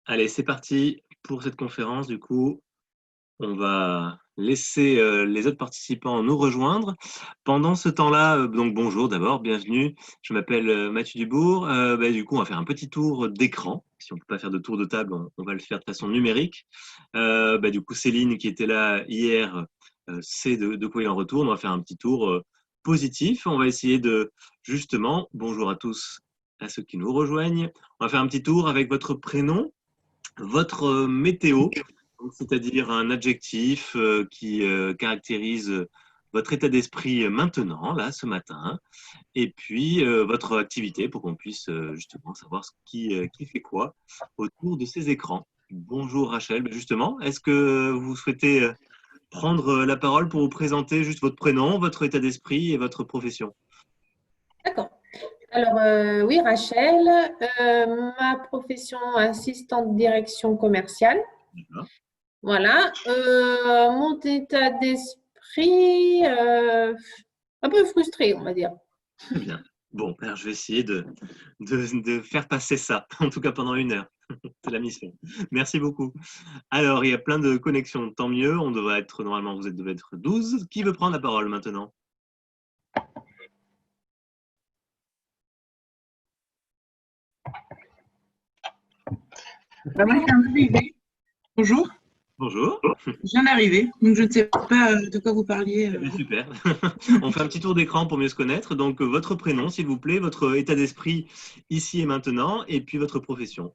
Allez, c'est parti pour cette conférence. Du coup, on va laisser les autres participants nous rejoindre. Pendant ce temps-là, donc bonjour d'abord, bienvenue. Je m'appelle Mathieu Dubourg. Du coup, on va faire un petit tour d'écran. Si on ne peut pas faire de tour de table, on va le faire de façon numérique. Du coup, Céline, qui était là hier, sait de quoi il en retourne. On va faire un petit tour positif. On va essayer de, justement, bonjour à tous, à ceux qui nous rejoignent. On va faire un petit tour avec votre prénom, votre météo, c'est-à-dire un adjectif qui caractérise votre état d'esprit maintenant, là, ce matin, et puis votre activité pour qu'on puisse justement savoir qui fait quoi autour de ces écrans. Bonjour Rachel, justement, est-ce que vous souhaitez prendre la parole pour vous présenter juste votre prénom, votre état d'esprit et votre profession? D'accord. Alors, oui, Rachel, ma profession assistante direction commerciale. D'accord. Voilà. Mon état d'esprit, un peu frustré, on va dire. Très bien. Bon, alors je vais essayer de faire passer ça, en tout cas pendant 1 heure. C'est la mission. Merci beaucoup. Alors, il y a plein de connexions, tant mieux. On devrait être, normalement, devez être 12. Qui veut prendre la parole maintenant? Moi, je viens d'arriver. Bonjour, Bonjour. je viens d'arriver, donc je ne sais pas de quoi vous parliez. Eh bien, super. On fait un petit tour d'écran pour mieux se connaître. Donc, votre prénom, s'il vous plaît, votre état d'esprit ici et maintenant, et puis votre profession.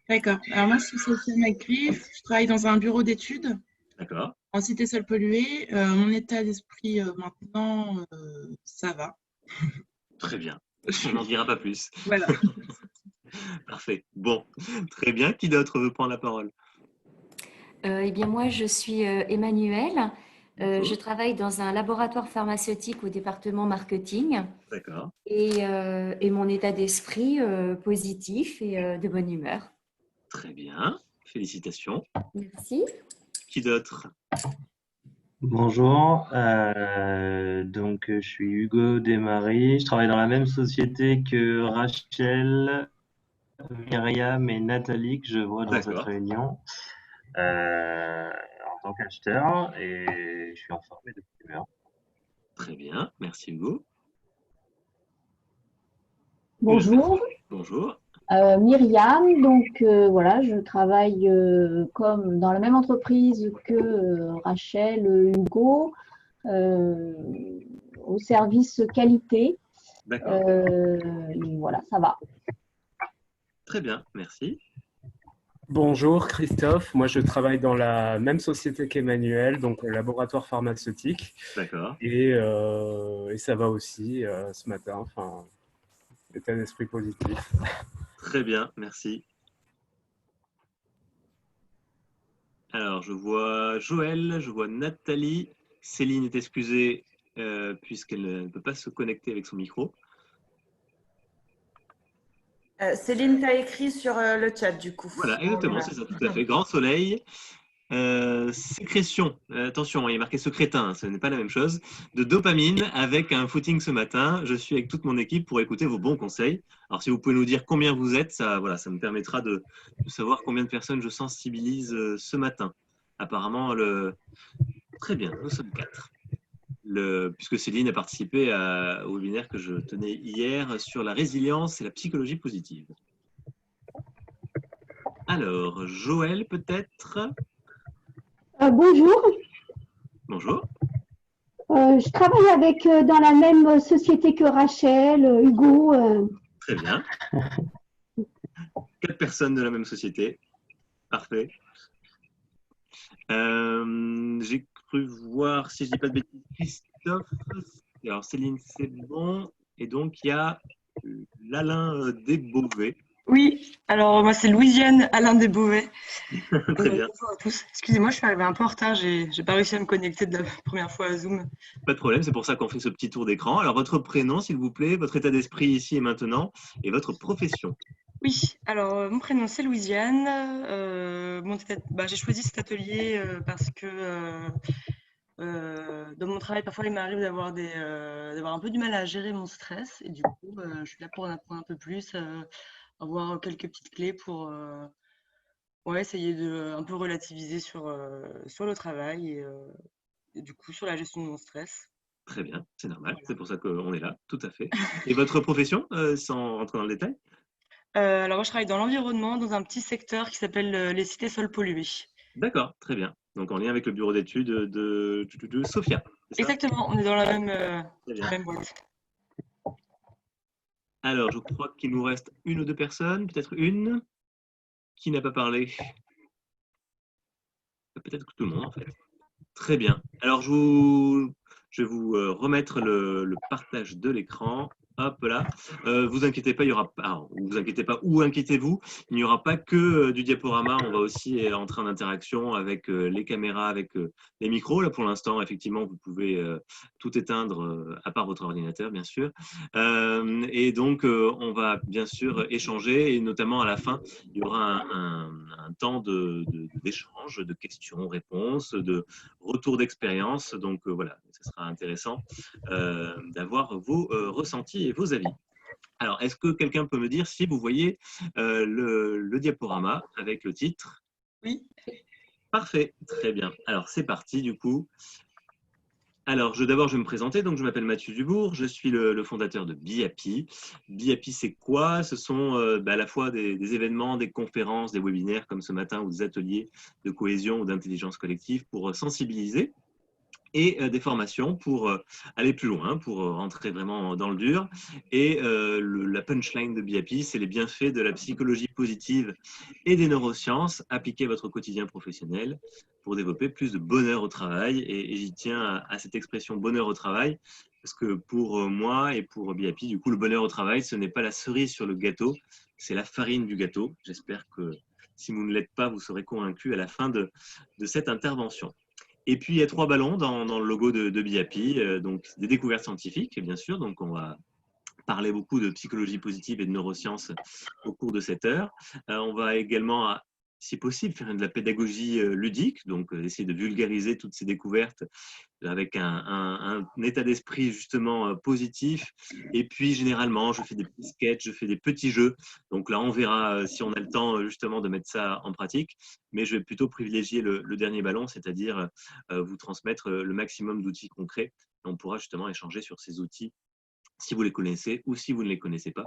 D'accord. Alors moi, je suis Sophia McGriff, je travaille dans un bureau d'études D'accord. en cité sol polluée. Mon état d'esprit maintenant, ça va. Très bien. On n'en dira pas plus. Voilà. Parfait. Bon, très bien. Qui d'autre veut prendre la parole? Eh bien, moi, je suis Emmanuelle. Je Bonjour. travaille dans un laboratoire pharmaceutique au département marketing D'accord. et mon état d'esprit positif et de bonne humeur. Très bien. Félicitations. Merci. Qui d'autre? Bonjour, je suis Hugo Desmaris, je travaille dans la même société que Rachel, Myriam et Nathalie que je vois dans cette D'accord. réunion en tant qu'acheteur et je suis en forme et de bonne humeur. Très bien. Merci Hugo. Bonjour, Bonjour. Myriam. Voilà, je travaille comme dans la même entreprise que Rachel, Hugo, euh, au service qualité. D'accord. Voilà, ça va. Très bien. Merci. Bonjour Christophe, moi je travaille dans la même société qu'Emmanuel, donc au laboratoire pharmaceutique, D'accord. et ça va aussi ce matin, enfin, état d'esprit positif. Très bien. Merci. Alors, je vois Joël, je vois Nathalie. Céline est excusée puisqu'elle ne peut pas se connecter avec son micro. Céline t'a écrit sur le chat du coup. Voilà, exactement, c'est ça, tout à fait. Grand soleil. Sécrétion, attention, il y a marqué secrétin, ce n'est pas la même chose, de dopamine avec un footing ce matin. Je suis avec toute mon équipe pour écouter vos bons conseils. Alors, si vous pouvez nous dire combien vous êtes, ça, voilà, ça me permettra de savoir combien de personnes je sensibilise ce matin. Apparemment, très bien, nous sommes 4. Puisque Céline a participé au webinaire que je tenais hier sur la résilience et la psychologie positive. Alors, Joël, peut-être? Bonjour, Bonjour. je travaille dans la même société que Rachel, Hugo. Très bien. 4 personnes de la même société. Parfait. J'ai cru voir, si je ne dis pas de bêtises, Christophe. Alors, Céline, c'est bon. Et donc, il y a l'Alain Desbeauvais. Oui, alors moi c'est Louisiane Alain Desbeauvais. Très bien. Bonjour à tous. Excusez-moi, je suis arrivée un peu en retard, j'ai pas réussi à me connecter de la première fois à Zoom. Pas de problème, c'est pour ça qu'on fait ce petit tour d'écran. Alors, votre prénom, s'il vous plaît, votre état d'esprit ici et maintenant, et votre profession. Oui, alors mon prénom c'est Louisiane. J'ai choisi cet atelier parce que dans mon travail, parfois il m'arrive d'avoir un peu du mal à gérer mon stress et du coup, je suis là pour en apprendre un peu plus, avoir quelques petites clés ouais, essayer de un peu relativiser sur le travail et du coup sur la gestion de mon stress. Très bien, c'est normal, Voilà. c'est pour ça qu'on est là, tout à fait. Et votre profession, sans rentrer dans le détail? Alors moi, je travaille dans l'environnement, dans un petit secteur qui s'appelle les cités sols pollués. D'accord, très bien. Donc en lien avec le bureau d'études de Sophia, c'est ça? Exactement, on est dans la Très bien. même boîte. Alors, je crois qu'il nous reste une ou deux personnes, peut-être une, qui n'a pas parlé. Peut-être que tout le monde, en fait. Très bien. Alors, je vais vous remettre le partage de l'écran. Hop là. Vous inquiétez pas, il y aura pas. Alors, vous inquiétez pas ou inquiétez-vous, il n'y aura pas que du diaporama. On va aussi entrer en interaction avec les caméras, avec les micros. Là, pour l'instant, effectivement, vous pouvez tout éteindre à part votre ordinateur, bien sûr. Et donc, on va bien sûr échanger et notamment à la fin, il y aura un temps d'échange, de questions-réponses, de retour d'expérience. Donc voilà, ce sera intéressant d'avoir vos ressentis et vos avis. Alors, est-ce que quelqu'un peut me dire si vous voyez le diaporama avec le titre? Oui. Parfait, très bien. Alors, c'est parti du coup. Alors, d'abord, je vais me présenter. Donc, je m'appelle Mathieu Dubourg. Je suis le fondateur de BeHappy. BeHappy, c'est quoi? Ce sont à la fois des événements, des conférences, des webinaires comme ce matin ou des ateliers de cohésion ou d'intelligence collective pour sensibiliser et des formations pour aller plus loin, pour rentrer vraiment dans le dur. Et la punchline de BeHappy, c'est les bienfaits de la psychologie positive et des neurosciences appliquées à votre quotidien professionnel pour développer plus de bonheur au travail. Et j'y tiens à cette expression bonheur au travail, parce que pour moi et pour BeHappy, du coup, le bonheur au travail, ce n'est pas la cerise sur le gâteau, c'est la farine du gâteau. J'espère que si vous ne l'êtes pas, vous serez convaincu à la fin de cette intervention. Et puis, il y a 3 ballons dans le logo de BeHappy, donc des découvertes scientifiques, bien sûr. Donc, on va parler beaucoup de psychologie positive et de neurosciences au cours de cette heure. On va également, si possible, faire de la pédagogie ludique, donc essayer de vulgariser toutes ces découvertes avec un état d'esprit justement positif. Et puis, généralement, je fais des petits sketchs, je fais des petits jeux. Donc là, on verra si on a le temps justement de mettre ça en pratique. Mais je vais plutôt privilégier le dernier ballon, c'est-à-dire vous transmettre le maximum d'outils concrets. On pourra justement échanger sur ces outils si vous les connaissez ou si vous ne les connaissez pas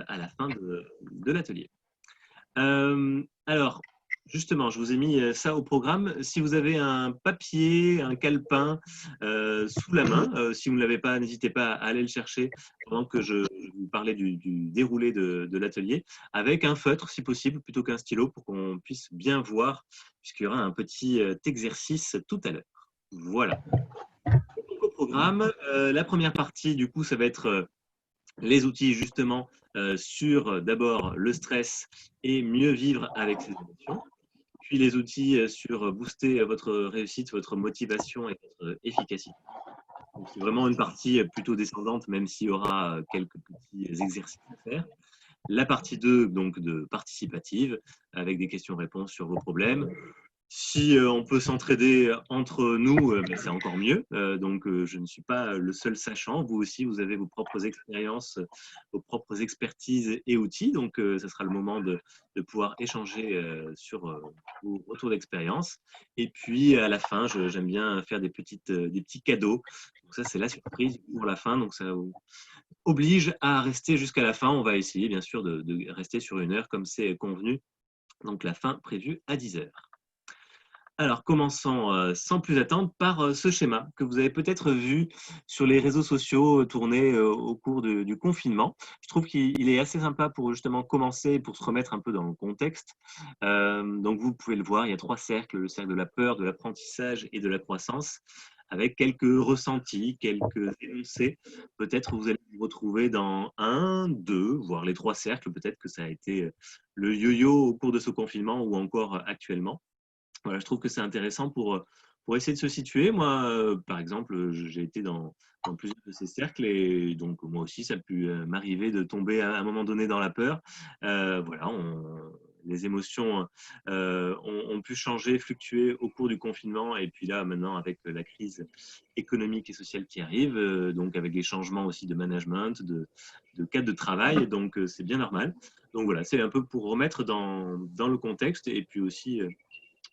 à la fin de l'atelier. Alors, justement, je vous ai mis ça au programme. Si vous avez un papier, un calepin sous la main, si vous ne l'avez pas, n'hésitez pas à aller le chercher pendant que je vous parlais du déroulé de l'atelier, avec un feutre, si possible, plutôt qu'un stylo, pour qu'on puisse bien voir, puisqu'il y aura un petit exercice tout à l'heure. Voilà. Donc, au programme, la première partie, du coup, ça va être les outils justement sur d'abord le stress et mieux vivre avec ses émotions, puis les outils sur booster votre réussite, votre motivation et votre efficacité. C'est vraiment une partie plutôt descendante, même s'il y aura quelques petits exercices à faire. La partie 2, donc de participative, avec des questions-réponses sur vos problèmes. Si on peut s'entraider entre nous, c'est encore mieux. Donc, je ne suis pas le seul sachant. Vous aussi, vous avez vos propres expériences, vos propres expertises et outils. Donc, ce sera le moment de pouvoir échanger sur vos retours d'expérience. Et puis, à la fin, j'aime bien faire des petits cadeaux. Donc, ça, c'est la surprise pour la fin. Donc, ça vous oblige à rester jusqu'à la fin. On va essayer, bien sûr, de rester sur 1 heure comme c'est convenu. Donc, la fin prévue à 10 heures. Alors, commençons sans plus attendre par ce schéma que vous avez peut-être vu sur les réseaux sociaux tournés au cours du confinement. Je trouve qu'il est assez sympa pour justement commencer, pour se remettre un peu dans le contexte. Donc, vous pouvez le voir, il y a 3 cercles, le cercle de la peur, de l'apprentissage et de la croissance, avec quelques ressentis, quelques énoncés. Peut-être vous allez vous retrouver dans 1, 2, voire les 3 cercles. Peut-être que ça a été le yo-yo au cours de ce confinement ou encore actuellement. Voilà, je trouve que c'est intéressant pour essayer de se situer. Moi, par exemple, j'ai été dans plusieurs de ces cercles et donc moi aussi, ça a pu m'arriver de tomber à un moment donné dans la peur. Voilà, les émotions ont pu changer, fluctuer au cours du confinement. Et puis là, maintenant, avec la crise économique et sociale qui arrive, donc avec les changements aussi de management, de cadre de travail, donc c'est bien normal. Donc voilà, c'est un peu pour remettre dans le contexte et puis aussi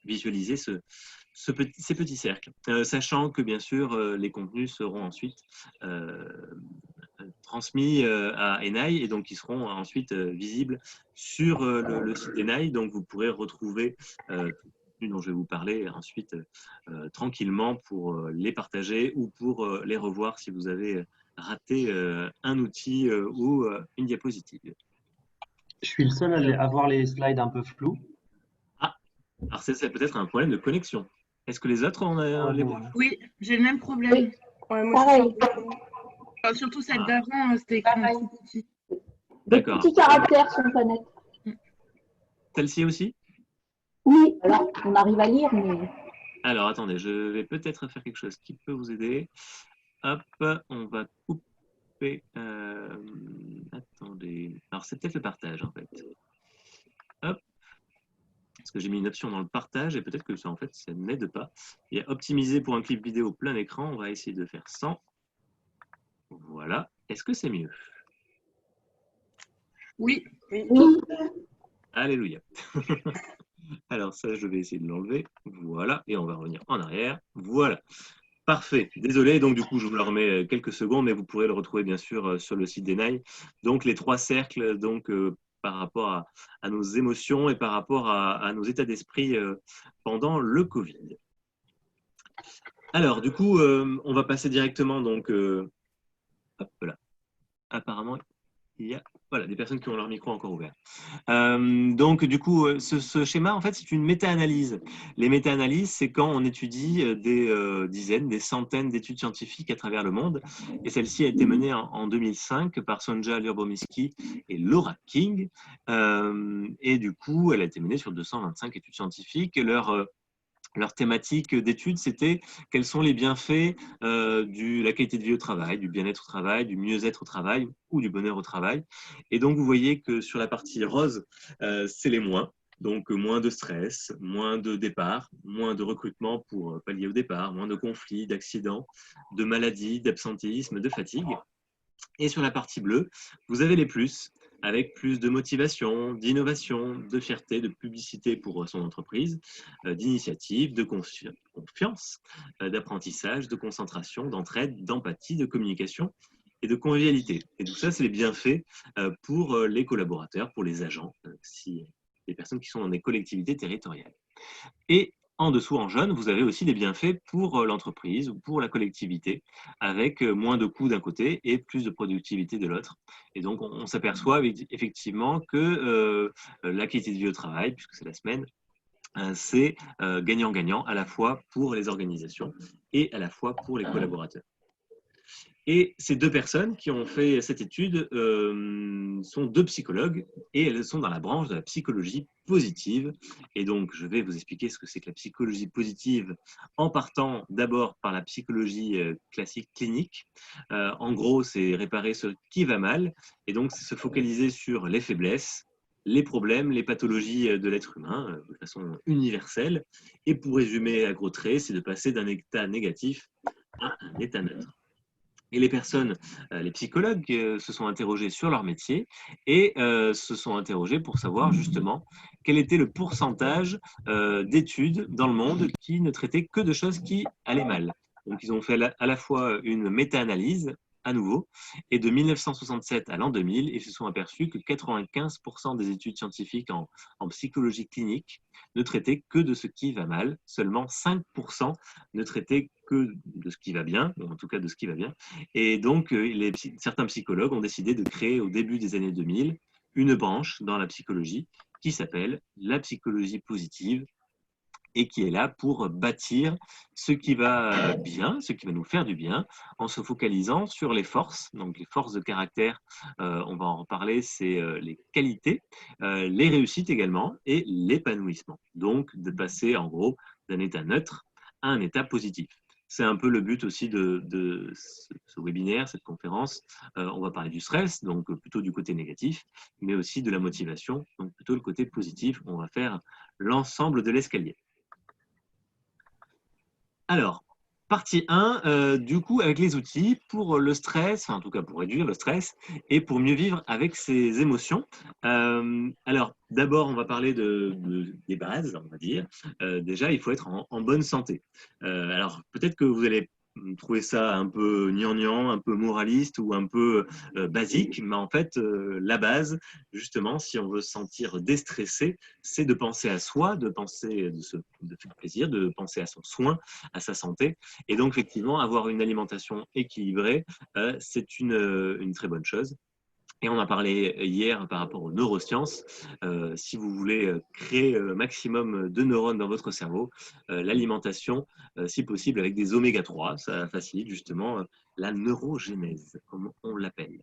visualiser ces petits cercles, sachant que bien sûr les contenus seront ensuite transmis à Enaille et donc ils seront ensuite visibles sur le site d'Enaille, donc vous pourrez retrouver tout le contenu dont je vais vous parler ensuite tranquillement pour les partager ou pour les revoir si vous avez raté un outil ou une diapositive. Je suis le seul à avoir les slides un peu flous. Alors c'est peut-être un problème de connexion. Est-ce que les autres ont les voient? Oui, j'ai le même problème. Ouais, moi, Pareil. Enfin, surtout celle Ah. d'avant, c'était écran Pareil. tout petit. Les D'accord. petits caractères sont pas nets. Celle-ci aussi? Oui, alors on arrive à lire, mais Alors, attendez, je vais peut-être faire quelque chose qui peut vous aider. Hop, on va couper. Attendez. Alors, c'est peut-être le partage, en fait. Hop. Parce que j'ai mis une option dans le partage et peut-être que ça, en fait, ça n'aide pas. Il y a optimiser pour un clip vidéo plein écran. On va essayer de faire 100. Voilà. Est-ce que c'est mieux? Oui. oui. Alléluia. Alors ça, je vais essayer de l'enlever. Voilà. Et on va revenir en arrière. Voilà. Parfait. Désolé. Donc, du coup, je vous le remets quelques secondes, mais vous pourrez le retrouver, bien sûr, sur le site d'Enaille. Donc, les 3 cercles, donc, par rapport à nos émotions et par rapport à nos états d'esprit pendant le Covid. Alors, du coup, on va passer directement, donc, hop là. Apparemment, il y a des personnes qui ont leur micro encore ouvert. Donc, du coup, ce schéma, en fait, c'est une méta-analyse. Les méta-analyses, c'est quand on étudie des dizaines, des centaines d'études scientifiques à travers le monde. Et celle-ci a été menée en 2005 par Sonja Lyubomirsky et Laura King. Et du coup, elle a été menée sur 225 études scientifiques. Leur thématique d'étude, c'était quels sont les bienfaits de la qualité de vie au travail, du bien-être au travail, du mieux-être au travail ou du bonheur au travail. Et donc, vous voyez que sur la partie rose, c'est les moins. Donc, moins de stress, moins de départ, moins de recrutement pour pallier au départ, moins de conflits, d'accidents, de maladies, d'absentéisme, de fatigue. Et sur la partie bleue, vous avez les plus, avec plus de motivation, d'innovation, de fierté, de publicité pour son entreprise, d'initiative, de confiance, d'apprentissage, de concentration, d'entraide, d'empathie, de communication et de convivialité. Et tout ça, c'est les bienfaits pour les collaborateurs, pour les agents, les personnes qui sont dans des collectivités territoriales. Et en dessous, en jaune, vous avez aussi des bienfaits pour l'entreprise ou pour la collectivité, avec moins de coûts d'un côté et plus de productivité de l'autre. Et donc, on s'aperçoit effectivement que la qualité de vie au travail, puisque c'est la semaine, c'est gagnant-gagnant à la fois pour les organisations et à la fois pour les collaborateurs. Et ces 2 personnes qui ont fait cette étude sont 2 psychologues et elles sont dans la branche de la psychologie positive. Et donc, je vais vous expliquer ce que c'est que la psychologie positive en partant d'abord par la psychologie classique clinique. En gros, c'est réparer ce qui va mal et donc se focaliser sur les faiblesses, les problèmes, les pathologies de l'être humain de façon universelle. Et pour résumer à gros traits, c'est de passer d'un état négatif à un état neutre. Et les personnes, les psychologues, se sont interrogés sur leur métier et se sont interrogés pour savoir justement quel était le pourcentage d'études dans le monde qui ne traitaient que de choses qui allaient mal. Donc, ils ont fait à la fois une méta-analyse à nouveau, et de 1967 à l'an 2000, ils se sont aperçus que 95% des études scientifiques en psychologie clinique ne traitaient que de ce qui va mal, seulement 5% ne traitaient que de ce qui va bien, ou en tout cas de ce qui va bien. Et donc, certains psychologues ont décidé de créer au début des années 2000 une branche dans la psychologie qui s'appelle la psychologie positive et qui est là pour bâtir ce qui va bien, ce qui va nous faire du bien, en se focalisant sur les forces. Donc les forces de caractère, on va en reparler, c'est les qualités, les réussites également et l'épanouissement. Donc de passer en gros d'un état neutre à un état positif. C'est un peu le but aussi de ce webinaire, cette conférence. On va parler du stress, donc plutôt du côté négatif, mais aussi de la motivation, donc plutôt le côté positif. On va faire l'ensemble de l'escalier. Alors, partie 1, du coup, avec les outils pour le stress, enfin, en tout cas pour réduire le stress et pour mieux vivre avec ses émotions. Alors, d'abord, on va parler des bases, on va dire. Déjà, il faut être en bonne santé. Alors, peut-être que vous allez trouver ça un peu gnangnan, un peu moraliste ou un peu basique, mais en fait, la base, justement, si on veut se sentir déstressé, c'est de penser à soi, de faire plaisir, de penser à son soin, à sa santé. Et donc, effectivement, avoir une alimentation équilibrée, c'est une très bonne chose. Et on a parlé hier par rapport aux neurosciences. Si vous voulez créer le maximum de neurones dans votre cerveau, l'alimentation, si possible avec des oméga 3, ça facilite justement la neurogénèse, comme on l'appelle.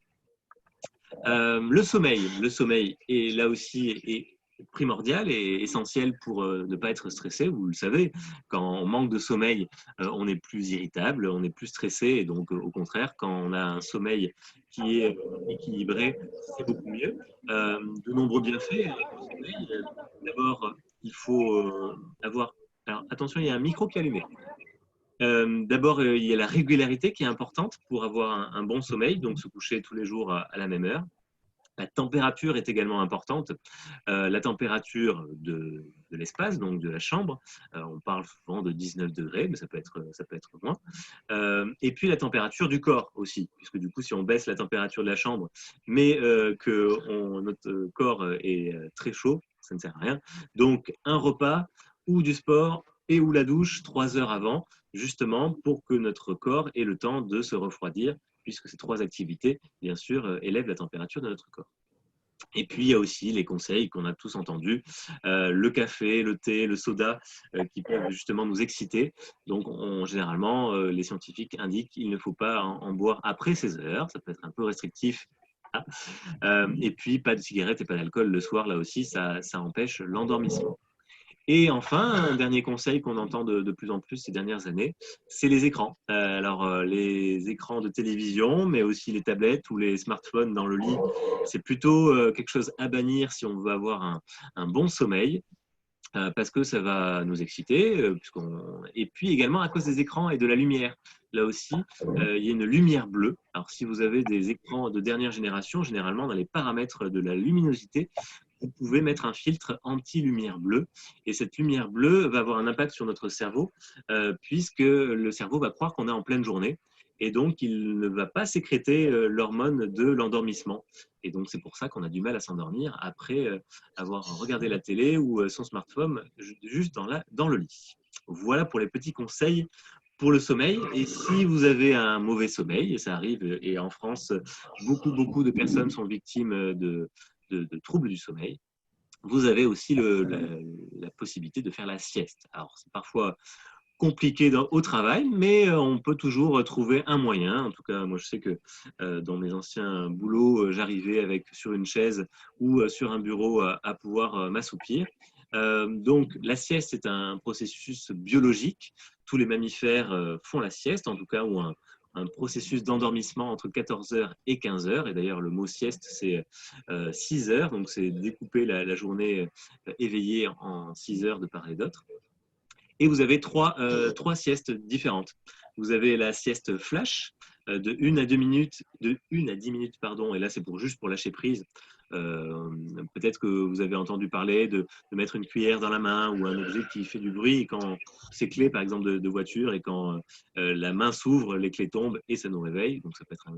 Le sommeil est là aussi est primordial et essentiel pour ne pas être stressé. Vous le savez, quand on manque de sommeil, on est plus irritable, on est plus stressé. Et donc, au contraire, quand on a un sommeil qui est équilibré, c'est beaucoup mieux. De nombreux bienfaits au sommeil. D'abord, il faut avoir... Alors, attention, il y a un micro qui est allumé. D'abord, il y a la régularité qui est importante pour avoir un bon sommeil, donc se coucher tous les jours à la même heure. La température est également importante. La température de l'espace, donc de la chambre, on parle souvent de 19 degrés, mais ça peut être moins. Et puis la température du corps aussi, puisque du coup, si on baisse la température de la chambre, mais que notre corps est très chaud, ça ne sert à rien. Donc, un repas ou du sport et ou la douche 3 heures avant, justement pour que notre corps ait le temps de se refroidir, puisque ces 3 activités, bien sûr, élèvent la température de notre corps. Et puis, il y a aussi les conseils qu'on a tous entendus, le café, le thé, le soda, qui peuvent justement nous exciter. Donc, généralement, les scientifiques indiquent qu'il ne faut pas en boire après 16 heures. Ça peut être un peu restrictif. Et puis, pas de cigarettes et pas d'alcool le soir, là aussi, ça empêche l'endormissement. Et enfin, un dernier conseil qu'on entend de plus en plus ces dernières années, c'est les écrans. Les écrans de télévision, mais aussi les tablettes ou les smartphones dans le lit, c'est plutôt quelque chose à bannir si on veut avoir un bon sommeil, parce que ça va nous exciter. Et puis également à cause des écrans et de la lumière. Là aussi, il y a une lumière bleue. Alors, si vous avez des écrans de dernière génération, généralement, dans les paramètres de la luminosité, vous pouvez mettre un filtre anti-lumière bleue. Et cette lumière bleue va avoir un impact sur notre cerveau, puisque le cerveau va croire qu'on est en pleine journée. Et donc, il ne va pas sécréter l'hormone de l'endormissement. Et donc, c'est pour ça qu'on a du mal à s'endormir après avoir regardé la télé ou son smartphone juste dans le lit. Voilà pour les petits conseils pour le sommeil. Et si vous avez un mauvais sommeil, et ça arrive, et en France, beaucoup de personnes sont victimes de troubles du sommeil, vous avez aussi la possibilité de faire la sieste. Alors, c'est parfois compliqué au travail, mais on peut toujours trouver un moyen. En tout cas, moi, je sais que dans mes anciens boulots, j'arrivais sur une chaise ou sur un bureau à pouvoir m'assoupir. Donc, la sieste est un processus biologique. Tous les mammifères font la sieste, en tout cas, ou un processus d'endormissement entre 14 heures et 15 heures. Et d'ailleurs, le mot sieste, c'est 6 heures. Donc, c'est découper la journée éveillée en 6 heures de part et d'autre. Et vous avez trois siestes différentes. Vous avez la sieste flash de 1 à 10 minutes, et là c'est juste pour lâcher prise. Peut-être que vous avez entendu parler de mettre une cuillère dans la main ou un objet qui fait du bruit, et quand ces clés par exemple de voiture, et quand la main s'ouvre, les clés tombent et ça nous réveille. Donc ça peut être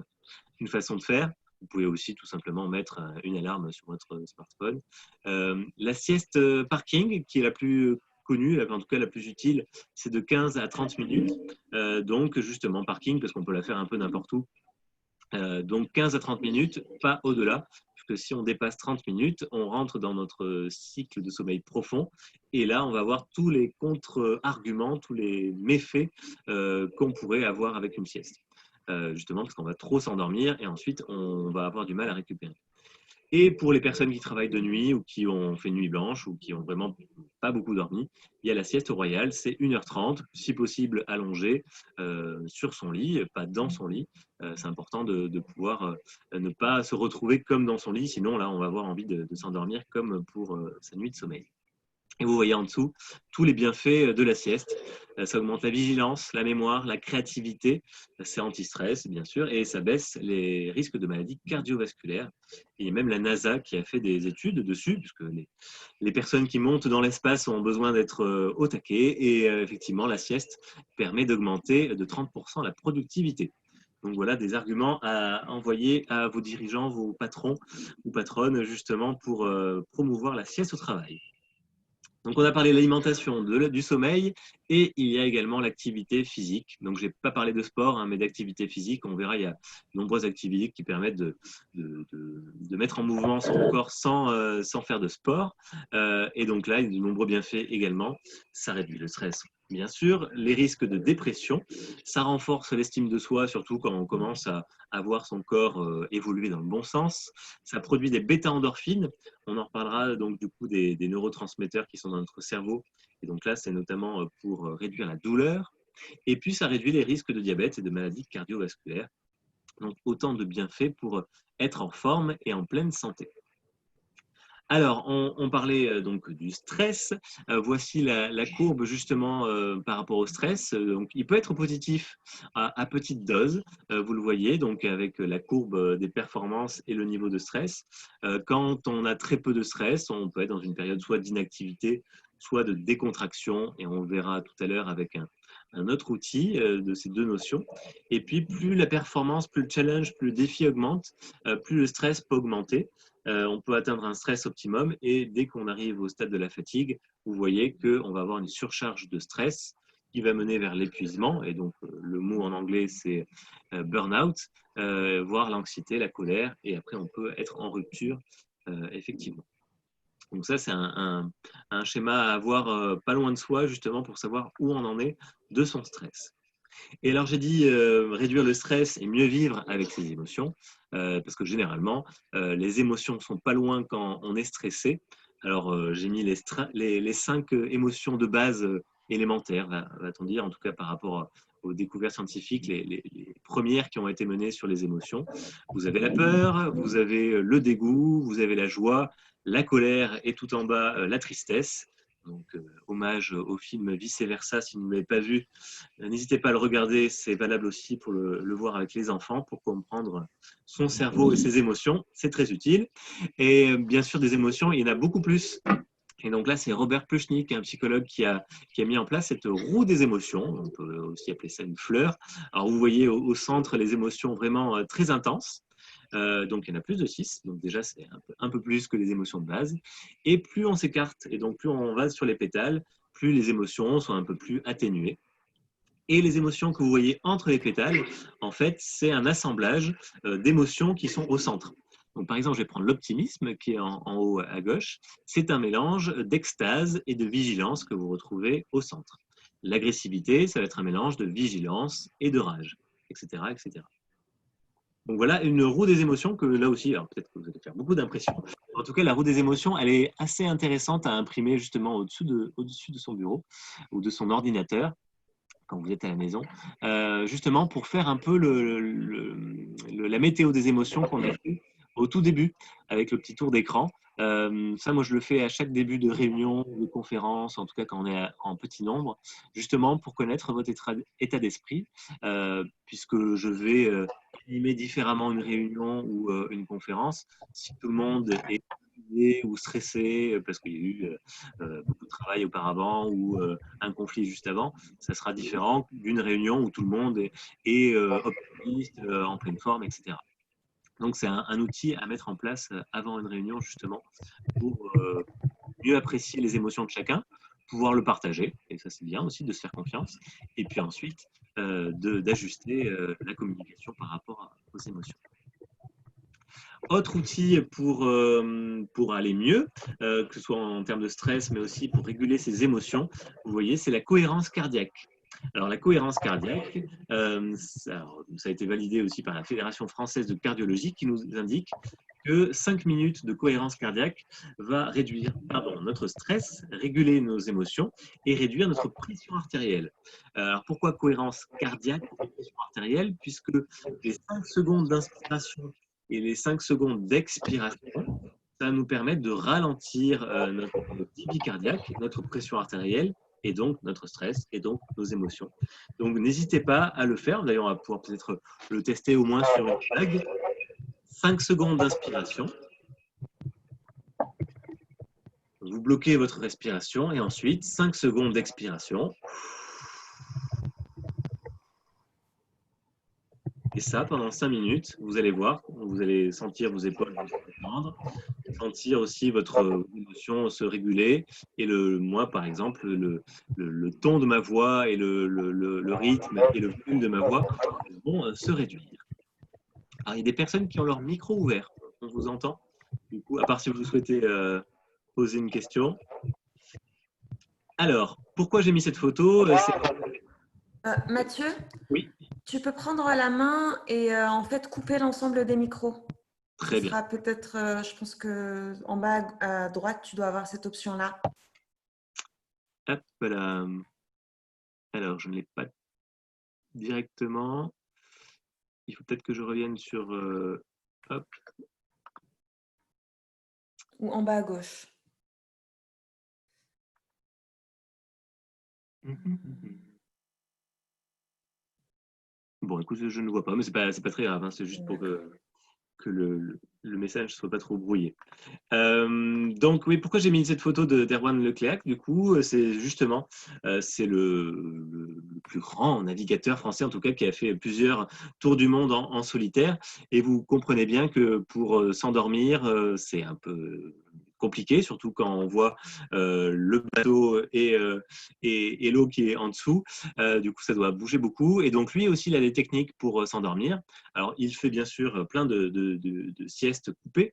une façon de faire. Vous pouvez aussi tout simplement mettre une alarme sur votre smartphone. La sieste parking, qui est la plus connue, en tout cas la plus utile, c'est de 15 à 30 minutes. Donc justement parking, parce qu'on peut la faire un peu n'importe où. Donc 15 à 30 minutes, pas au-delà, puisque si on dépasse 30 minutes, on rentre dans notre cycle de sommeil profond, et là on va avoir tous les contre-arguments, tous les méfaits qu'on pourrait avoir avec une sieste. Justement parce qu'on va trop s'endormir et ensuite on va avoir du mal à récupérer. Et pour les personnes qui travaillent de nuit ou qui ont fait nuit blanche ou qui ont vraiment pas beaucoup dormi, il y a la sieste royale, c'est 1h30, si possible allongée sur son lit, pas dans son lit. C'est important de pouvoir ne pas se retrouver comme dans son lit, sinon là on va avoir envie de s'endormir comme pour sa nuit de sommeil. Et vous voyez en dessous tous les bienfaits de la sieste. Ça augmente la vigilance, la mémoire, la créativité, c'est anti-stress bien sûr, et ça baisse les risques de maladies cardiovasculaires. Il y a même la NASA qui a fait des études dessus, puisque les personnes qui montent dans l'espace ont besoin d'être au taquet, et effectivement la sieste permet d'augmenter de 30% la productivité. Donc voilà des arguments à envoyer à vos dirigeants, vos patrons ou patronnes, justement pour promouvoir la sieste au travail. Donc, on a parlé de l'alimentation, du sommeil, et il y a également l'activité physique. Donc, je n'ai pas parlé de sport, mais d'activité physique. On verra, il y a de nombreuses activités qui permettent de mettre en mouvement son corps sans faire de sport. Et donc là, il y a de nombreux bienfaits également. Ça réduit le stress, bien sûr, les risques de dépression. Ça renforce l'estime de soi, surtout quand on commence à voir son corps évoluer dans le bon sens. Ça produit des bêta-endorphines. On en reparlera donc du coup des neurotransmetteurs qui sont dans notre cerveau. Et donc là, c'est notamment pour réduire la douleur. Et puis, ça réduit les risques de diabète et de maladies cardiovasculaires. Donc, autant de bienfaits pour être en forme et en pleine santé. Alors, on parlait donc du stress. Voici la courbe justement par rapport au stress. Donc, il peut être positif à petite dose. Vous le voyez, donc avec la courbe des performances et le niveau de stress. Quand on a très peu de stress, on peut être dans une période soit d'inactivité, soit de décontraction. Et on verra tout à l'heure avec un autre outil de ces deux notions. Et puis, plus la performance, plus le challenge, plus le défi augmente, plus le stress peut augmenter. On peut atteindre un stress optimum et dès qu'on arrive au stade de la fatigue, vous voyez qu'on va avoir une surcharge de stress qui va mener vers l'épuisement. Et donc, le mot en anglais, c'est burn-out, voire l'anxiété, la colère. Et après, on peut être en rupture, effectivement. Donc ça, c'est un schéma à avoir pas loin de soi, justement, pour savoir où on en est de son stress. Et alors, j'ai dit réduire le stress et mieux vivre avec ses émotions, parce que généralement, les émotions ne sont pas loin quand on est stressé. Alors, j'ai mis les 5 émotions de base élémentaires, va-t-on dire, en tout cas par rapport aux découvertes scientifiques, les premières qui ont été menées sur les émotions. Vous avez la peur, vous avez le dégoût, vous avez la joie, la colère et tout en bas, la tristesse. Donc, hommage au film Vice Versa, si vous ne l'avez pas vu, n'hésitez pas à le regarder, c'est valable aussi pour le voir avec les enfants, pour comprendre son cerveau et ses émotions, c'est très utile. Et bien sûr, des émotions, il y en a beaucoup plus. Et donc là, c'est Robert Plutchik, un psychologue qui a mis en place cette roue des émotions, on peut aussi appeler ça une fleur. Alors, vous voyez au centre les émotions vraiment très intenses. Donc, il y en a plus de 6. Donc, déjà, c'est un peu plus que les émotions de base. Et plus on s'écarte, et donc plus on va sur les pétales, plus les émotions sont un peu plus atténuées. Et les émotions que vous voyez entre les pétales, en fait, c'est un assemblage d'émotions qui sont au centre. Donc, par exemple, je vais prendre l'optimisme qui est en haut à gauche. C'est un mélange d'extase et de vigilance que vous retrouvez au centre. L'agressivité, ça va être un mélange de vigilance et de rage, etc., etc. Donc voilà une roue des émotions que là aussi, alors peut-être que vous allez faire beaucoup d'impressions. En tout cas, la roue des émotions, elle est assez intéressante à imprimer justement au-dessus de son bureau ou de son ordinateur quand vous êtes à la maison, justement pour faire un peu la météo des émotions qu'on a fait au tout début avec le petit tour d'écran. Ça, moi, je le fais à chaque début de réunion, de conférence, en tout cas quand on est en petit nombre, justement pour connaître votre état d'esprit, puisque je vais animer différemment une réunion ou une conférence. Si tout le monde est fatigué ou stressé parce qu'il y a eu beaucoup de travail auparavant ou un conflit juste avant, ça sera différent d'une réunion où tout le monde est optimiste, en pleine forme, etc. Donc, c'est un outil à mettre en place avant une réunion, justement, pour mieux apprécier les émotions de chacun, pouvoir le partager, et ça, c'est bien aussi de se faire confiance, et puis ensuite, d'ajuster la communication par rapport aux émotions. Autre outil pour aller mieux, que ce soit en termes de stress, mais aussi pour réguler ses émotions, vous voyez, c'est la cohérence cardiaque. Alors, la cohérence cardiaque, ça a été validé aussi par la Fédération française de cardiologie qui nous indique que 5 minutes de cohérence cardiaque va réduire notre stress, réguler nos émotions et réduire notre pression artérielle. Alors pourquoi cohérence cardiaque et pression artérielle? Puisque les 5 secondes d'inspiration et les 5 secondes d'expiration, ça va nous permettre de ralentir notre débit cardiaque, notre pression artérielle, et donc notre stress, et donc nos émotions. Donc n'hésitez pas à le faire. D'ailleurs, on va pouvoir peut-être le tester au moins sur une blague. 5 secondes d'inspiration. Vous bloquez votre respiration et ensuite 5 secondes d'expiration. Et ça, pendant 5 minutes, vous allez voir, vous allez sentir vos épaules se détendre, sentir aussi votre émotion se réguler. Et moi, par exemple, le ton de ma voix et le rythme et le volume de ma voix vont se réduire. Alors, il y a des personnes qui ont leur micro ouvert. On vous entend. Du coup, à part si vous souhaitez poser une question. Alors, pourquoi j'ai mis cette photo? Mathieu? Oui. Tu peux prendre la main et en fait couper l'ensemble des micros. Très bien. Peut-être, je pense qu'en bas à droite, tu dois avoir cette option-là. Hop là. Alors, je ne l'ai pas directement. Il faut peut-être que je revienne sur... hop. Ou en bas à gauche. Bon, écoute, je ne le vois pas, mais c'est pas très grave, hein, c'est juste pour que le message ne soit pas trop brouillé. Donc, oui, pourquoi j'ai mis cette photo d'Erwan Leclerc? Du coup, c'est justement, c'est le plus grand navigateur français, en tout cas, qui a fait plusieurs tours du monde en solitaire. Et vous comprenez bien que pour s'endormir, c'est un peu compliqué, surtout quand on voit le bateau et l'eau qui est en dessous. Du coup, ça doit bouger beaucoup. Et donc, lui aussi, il a des techniques pour s'endormir. Alors, il fait bien sûr plein de siestes coupées,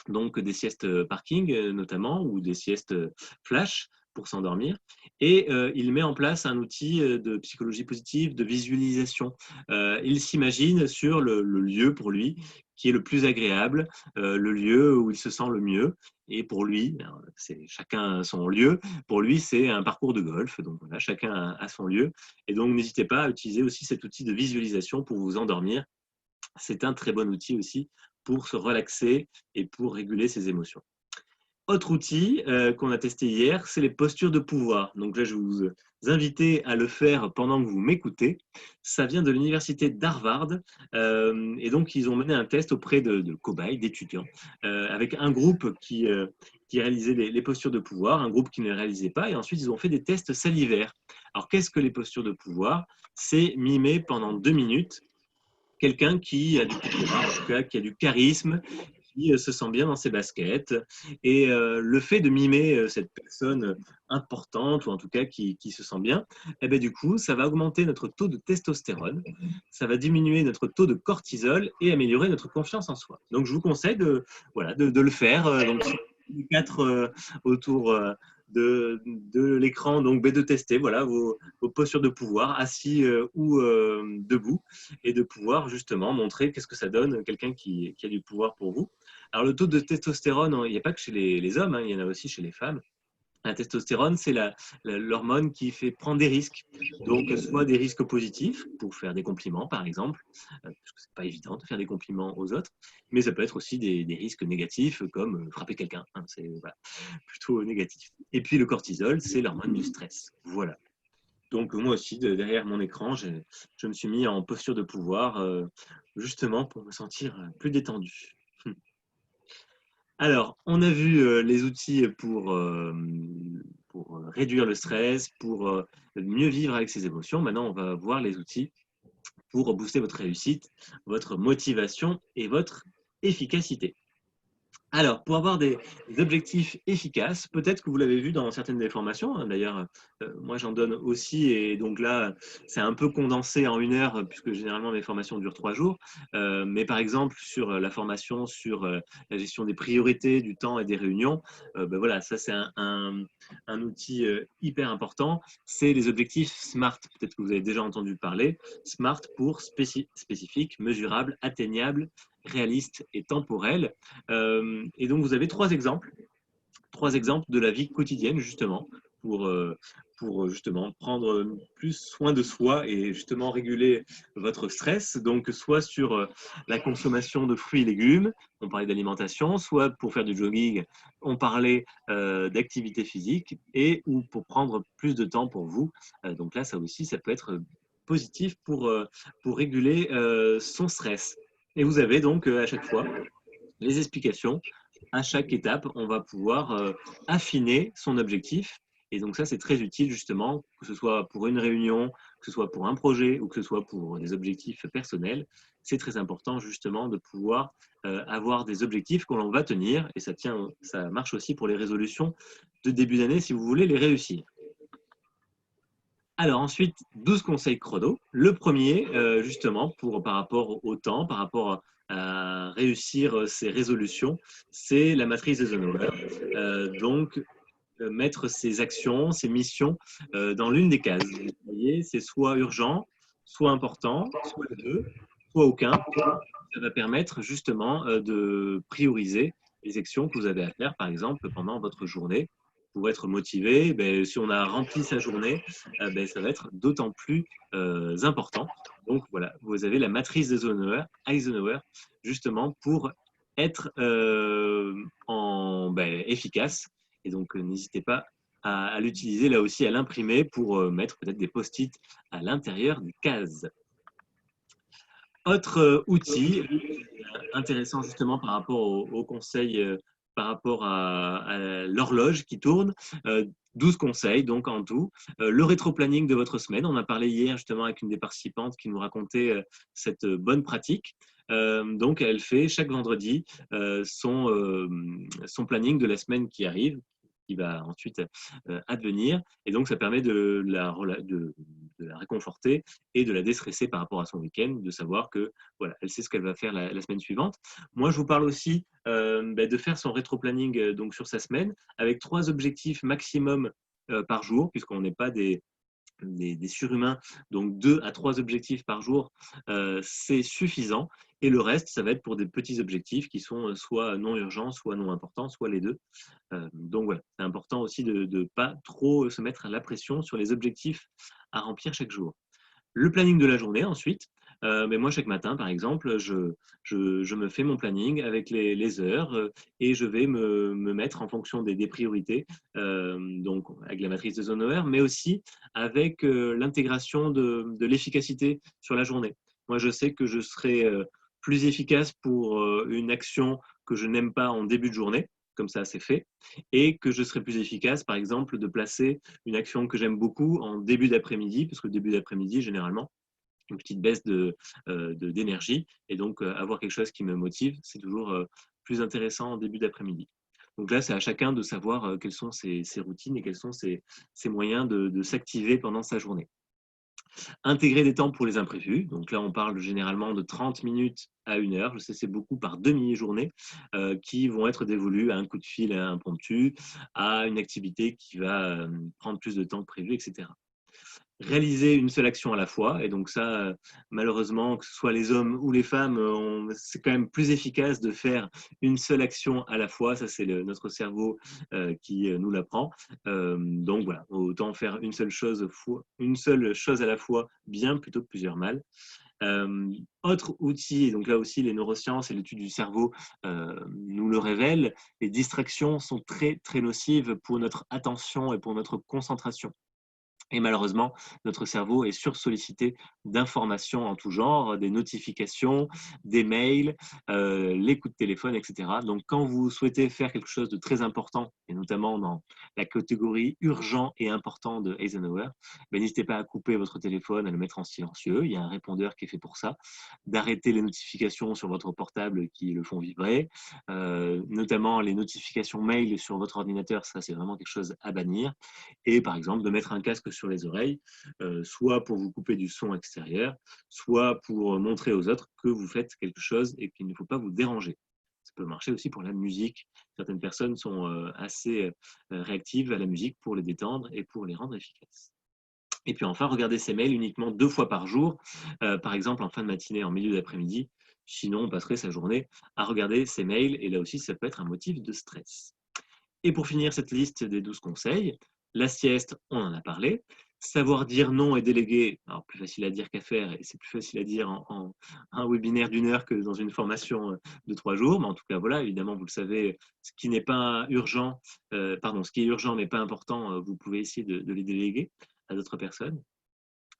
donc des siestes parking notamment, ou des siestes flash pour s'endormir. Et il met en place un outil de psychologie positive, de visualisation. Il s'imagine sur le lieu pour lui qui est le plus agréable, le lieu où il se sent le mieux. Et pour lui, c'est chacun son lieu. Pour lui, c'est un parcours de golf. Donc voilà, chacun a son lieu. Et donc, n'hésitez pas à utiliser aussi cet outil de visualisation pour vous endormir. C'est un très bon outil aussi pour se relaxer et pour réguler ses émotions. Autre outil qu'on a testé hier, c'est les postures de pouvoir. Donc là, je vous invite à le faire pendant que vous m'écoutez. Ça vient de l'université d'Harvard. Et donc, ils ont mené un test auprès de cobayes, d'étudiants, avec un groupe qui réalisait les postures de pouvoir, un groupe qui ne les réalisait pas. Et ensuite, ils ont fait des tests salivaires. Alors, qu'est-ce que les postures de pouvoir? C'est mimer pendant 2 minutes quelqu'un qui a du pouvoir, en tout cas, qui a du charisme, qui se sent bien dans ses baskets. Et le fait de mimer cette personne importante, ou en tout cas qui se sent bien, eh bien, du coup, ça va augmenter notre taux de testostérone, ça va diminuer notre taux de cortisol et améliorer notre confiance en soi. Donc, je vous conseille de le faire. Donc, 4 autour de l'écran, donc de tester vos postures de pouvoir, assis ou debout, et de pouvoir justement montrer qu'est-ce que ça donne quelqu'un qui a du pouvoir pour vous. Alors le taux de testostérone, il n'y a pas que chez les hommes, hein, il y en a aussi chez les femmes. La testostérone, c'est l'hormone qui fait prendre des risques. Donc, soit des risques positifs, pour faire des compliments, par exemple, parce que ce n'est pas évident de faire des compliments aux autres, mais ça peut être aussi des risques négatifs, comme frapper quelqu'un. Hein, c'est plutôt négatif. Et puis, le cortisol, c'est l'hormone du stress. Voilà. Donc, moi aussi, derrière mon écran, je me suis mis en posture de pouvoir, justement pour me sentir plus détendu. Alors, on a vu les outils pour réduire le stress, pour mieux vivre avec ses émotions. Maintenant, on va voir les outils pour booster votre réussite, votre motivation et votre efficacité. Alors, pour avoir des objectifs efficaces, peut-être que vous l'avez vu dans certaines des formations, hein, d'ailleurs, moi j'en donne aussi, et donc là, c'est un peu condensé en 1 heure, puisque généralement mes formations durent 3 jours, mais par exemple, sur la formation sur la gestion des priorités, du temps et des réunions, voilà, ça c'est un outil hyper important, c'est les objectifs SMART, peut-être que vous avez déjà entendu parler, SMART pour spécifique, mesurable, atteignable, réaliste et temporel. Et donc, vous avez trois exemples de la vie quotidienne, justement, pour justement prendre plus soin de soi et justement réguler votre stress. Donc, soit sur la consommation de fruits et légumes, on parlait d'alimentation, soit pour faire du jogging, on parlait d'activité physique, et ou pour prendre plus de temps pour vous. Donc là, ça aussi, ça peut être positif pour réguler son stress. Et vous avez donc à chaque fois les explications. À chaque étape, on va pouvoir affiner son objectif. Et donc ça, c'est très utile justement, que ce soit pour une réunion, que ce soit pour un projet ou que ce soit pour des objectifs personnels. C'est très important justement de pouvoir avoir des objectifs que l'on va tenir. Et ça marche aussi pour les résolutions de début d'année si vous voulez les réussir. Alors ensuite, 12 conseils chrono. Le premier, justement, par rapport au temps, par rapport à réussir ses résolutions, c'est la matrice d'Eisenhower. Donc, mettre ses actions, ses missions dans l'une des cases. Vous voyez, c'est soit urgent, soit important, soit les deux, soit aucun. Ça va permettre justement de prioriser les actions que vous avez à faire, par exemple, pendant votre journée. Pour être motivé, si on a rempli sa journée, ça va être d'autant plus important. Donc voilà, vous avez la matrice d'Eisenhower, justement pour être efficace. Et donc n'hésitez pas à l'utiliser là aussi, à l'imprimer pour mettre peut-être des post-it à l'intérieur des cases. Autre outil intéressant justement par rapport au conseil, par rapport à l'horloge qui tourne, 12 conseils donc en tout. Le rétro-planning de votre semaine, on a parlé hier justement avec une des participantes qui nous racontait cette bonne pratique. Donc elle fait chaque vendredi son planning de la semaine qui arrive, qui va ensuite advenir. Et donc, ça permet de la réconforter et de la déstresser par rapport à son week-end, de savoir que voilà, elle sait ce qu'elle va faire la semaine suivante. Moi, je vous parle aussi de faire son rétro-planning donc sur sa semaine avec 3 objectifs maximum par jour, puisqu'on n'est pas des surhumains, donc 2 à 3 objectifs par jour, c'est suffisant. Et le reste, ça va être pour des petits objectifs qui sont soit non urgents, soit non importants, soit les deux. Donc voilà, c'est important aussi de ne pas trop se mettre la pression sur les objectifs à remplir chaque jour. Le planning de la journée ensuite. Mais moi, chaque matin, par exemple, je me fais mon planning avec les heures et je vais me mettre en fonction des priorités, donc avec la matrice d'Eisenhower, mais aussi avec l'intégration de l'efficacité sur la journée. Moi, je sais que je serai plus efficace pour une action que je n'aime pas en début de journée, comme ça c'est fait, et que je serai plus efficace, par exemple, de placer une action que j'aime beaucoup en début d'après-midi, parce que le début d'après-midi, généralement, une petite baisse d'énergie, et donc avoir quelque chose qui me motive, c'est toujours plus intéressant en début d'après-midi. Donc là, c'est à chacun de savoir quelles sont ses routines et quels sont ses moyens de s'activer pendant sa journée. Intégrer des temps pour les imprévus. Donc là, on parle généralement de 30 minutes à 1 heure. Je sais, c'est beaucoup par demi-journée qui vont être dévolues à un coup de fil impromptu, à une activité qui va prendre plus de temps que prévu, etc. Réaliser une seule action à la fois. Et donc ça, malheureusement, que ce soit les hommes ou les femmes, c'est quand même plus efficace de faire une seule action à la fois. Ça, c'est notre cerveau qui nous l'apprend. Donc voilà, autant faire une seule chose à la fois bien plutôt que plusieurs mal. Autre outil, et donc là aussi les neurosciences et l'étude du cerveau nous le révèlent, les distractions sont très très nocives pour notre attention et pour notre concentration. Et malheureusement, notre cerveau est sursollicité d'informations en tout genre, des notifications, des mails, les coups de téléphone, etc. Donc, quand vous souhaitez faire quelque chose de très important, et notamment dans la catégorie urgent et important de Eisenhower, n'hésitez pas à couper votre téléphone, à le mettre en silencieux. Il y a un répondeur qui est fait pour ça. D'arrêter les notifications sur votre portable qui le font vibrer, notamment les notifications mail sur votre ordinateur, ça c'est vraiment quelque chose à bannir. Et par exemple, de mettre un casque sur les oreilles, soit pour vous couper du son extérieur, soit pour montrer aux autres que vous faites quelque chose et qu'il ne faut pas vous déranger. Ça peut marcher aussi pour la musique. Certaines personnes sont assez réactives à la musique pour les détendre et pour les rendre efficaces. Et puis enfin, regardez ses mails uniquement 2 fois par jour, par exemple en fin de matinée, en milieu d'après-midi. Sinon, on passerait sa journée à regarder ses mails et là aussi, ça peut être un motif de stress. Et pour finir cette liste des 12 conseils, la sieste, on en a parlé. Savoir dire non et déléguer, alors plus facile à dire qu'à faire, et c'est plus facile à dire en un webinaire d'1 heure que dans une formation de 3 jours. Mais en tout cas, voilà, évidemment, vous le savez, ce qui n'est pas urgent, ce qui est urgent mais pas important, vous pouvez essayer de les déléguer à d'autres personnes.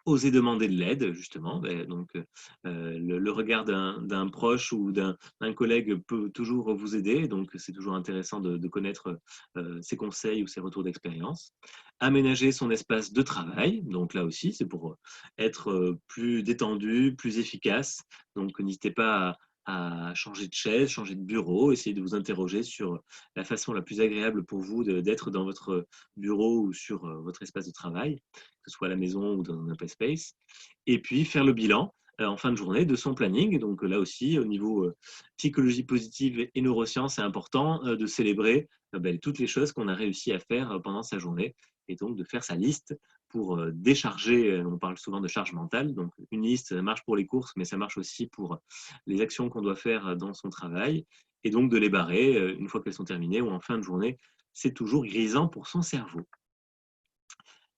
Oser demander de l'aide, justement. Donc, le regard d'un proche ou d'un collègue peut toujours vous aider. Donc, c'est toujours intéressant de connaître ses conseils ou ses retours d'expérience. Aménager son espace de travail. Donc, là aussi, c'est pour être plus détendu, plus efficace. Donc, n'hésitez pas à changer de chaise, changer de bureau, essayer de vous interroger sur la façon la plus agréable pour vous d'être dans votre bureau ou sur votre espace de travail, que ce soit à la maison ou dans un open space. Et puis, faire le bilan en fin de journée de son planning. Donc là aussi, au niveau psychologie positive et neurosciences, c'est important de célébrer toutes les choses qu'on a réussi à faire pendant sa journée et donc de faire sa liste pour décharger. On parle souvent de charge mentale. Donc, une liste, ça marche pour les courses, mais ça marche aussi pour les actions qu'on doit faire dans son travail et donc de les barrer une fois qu'elles sont terminées ou en fin de journée. C'est toujours grisant pour son cerveau.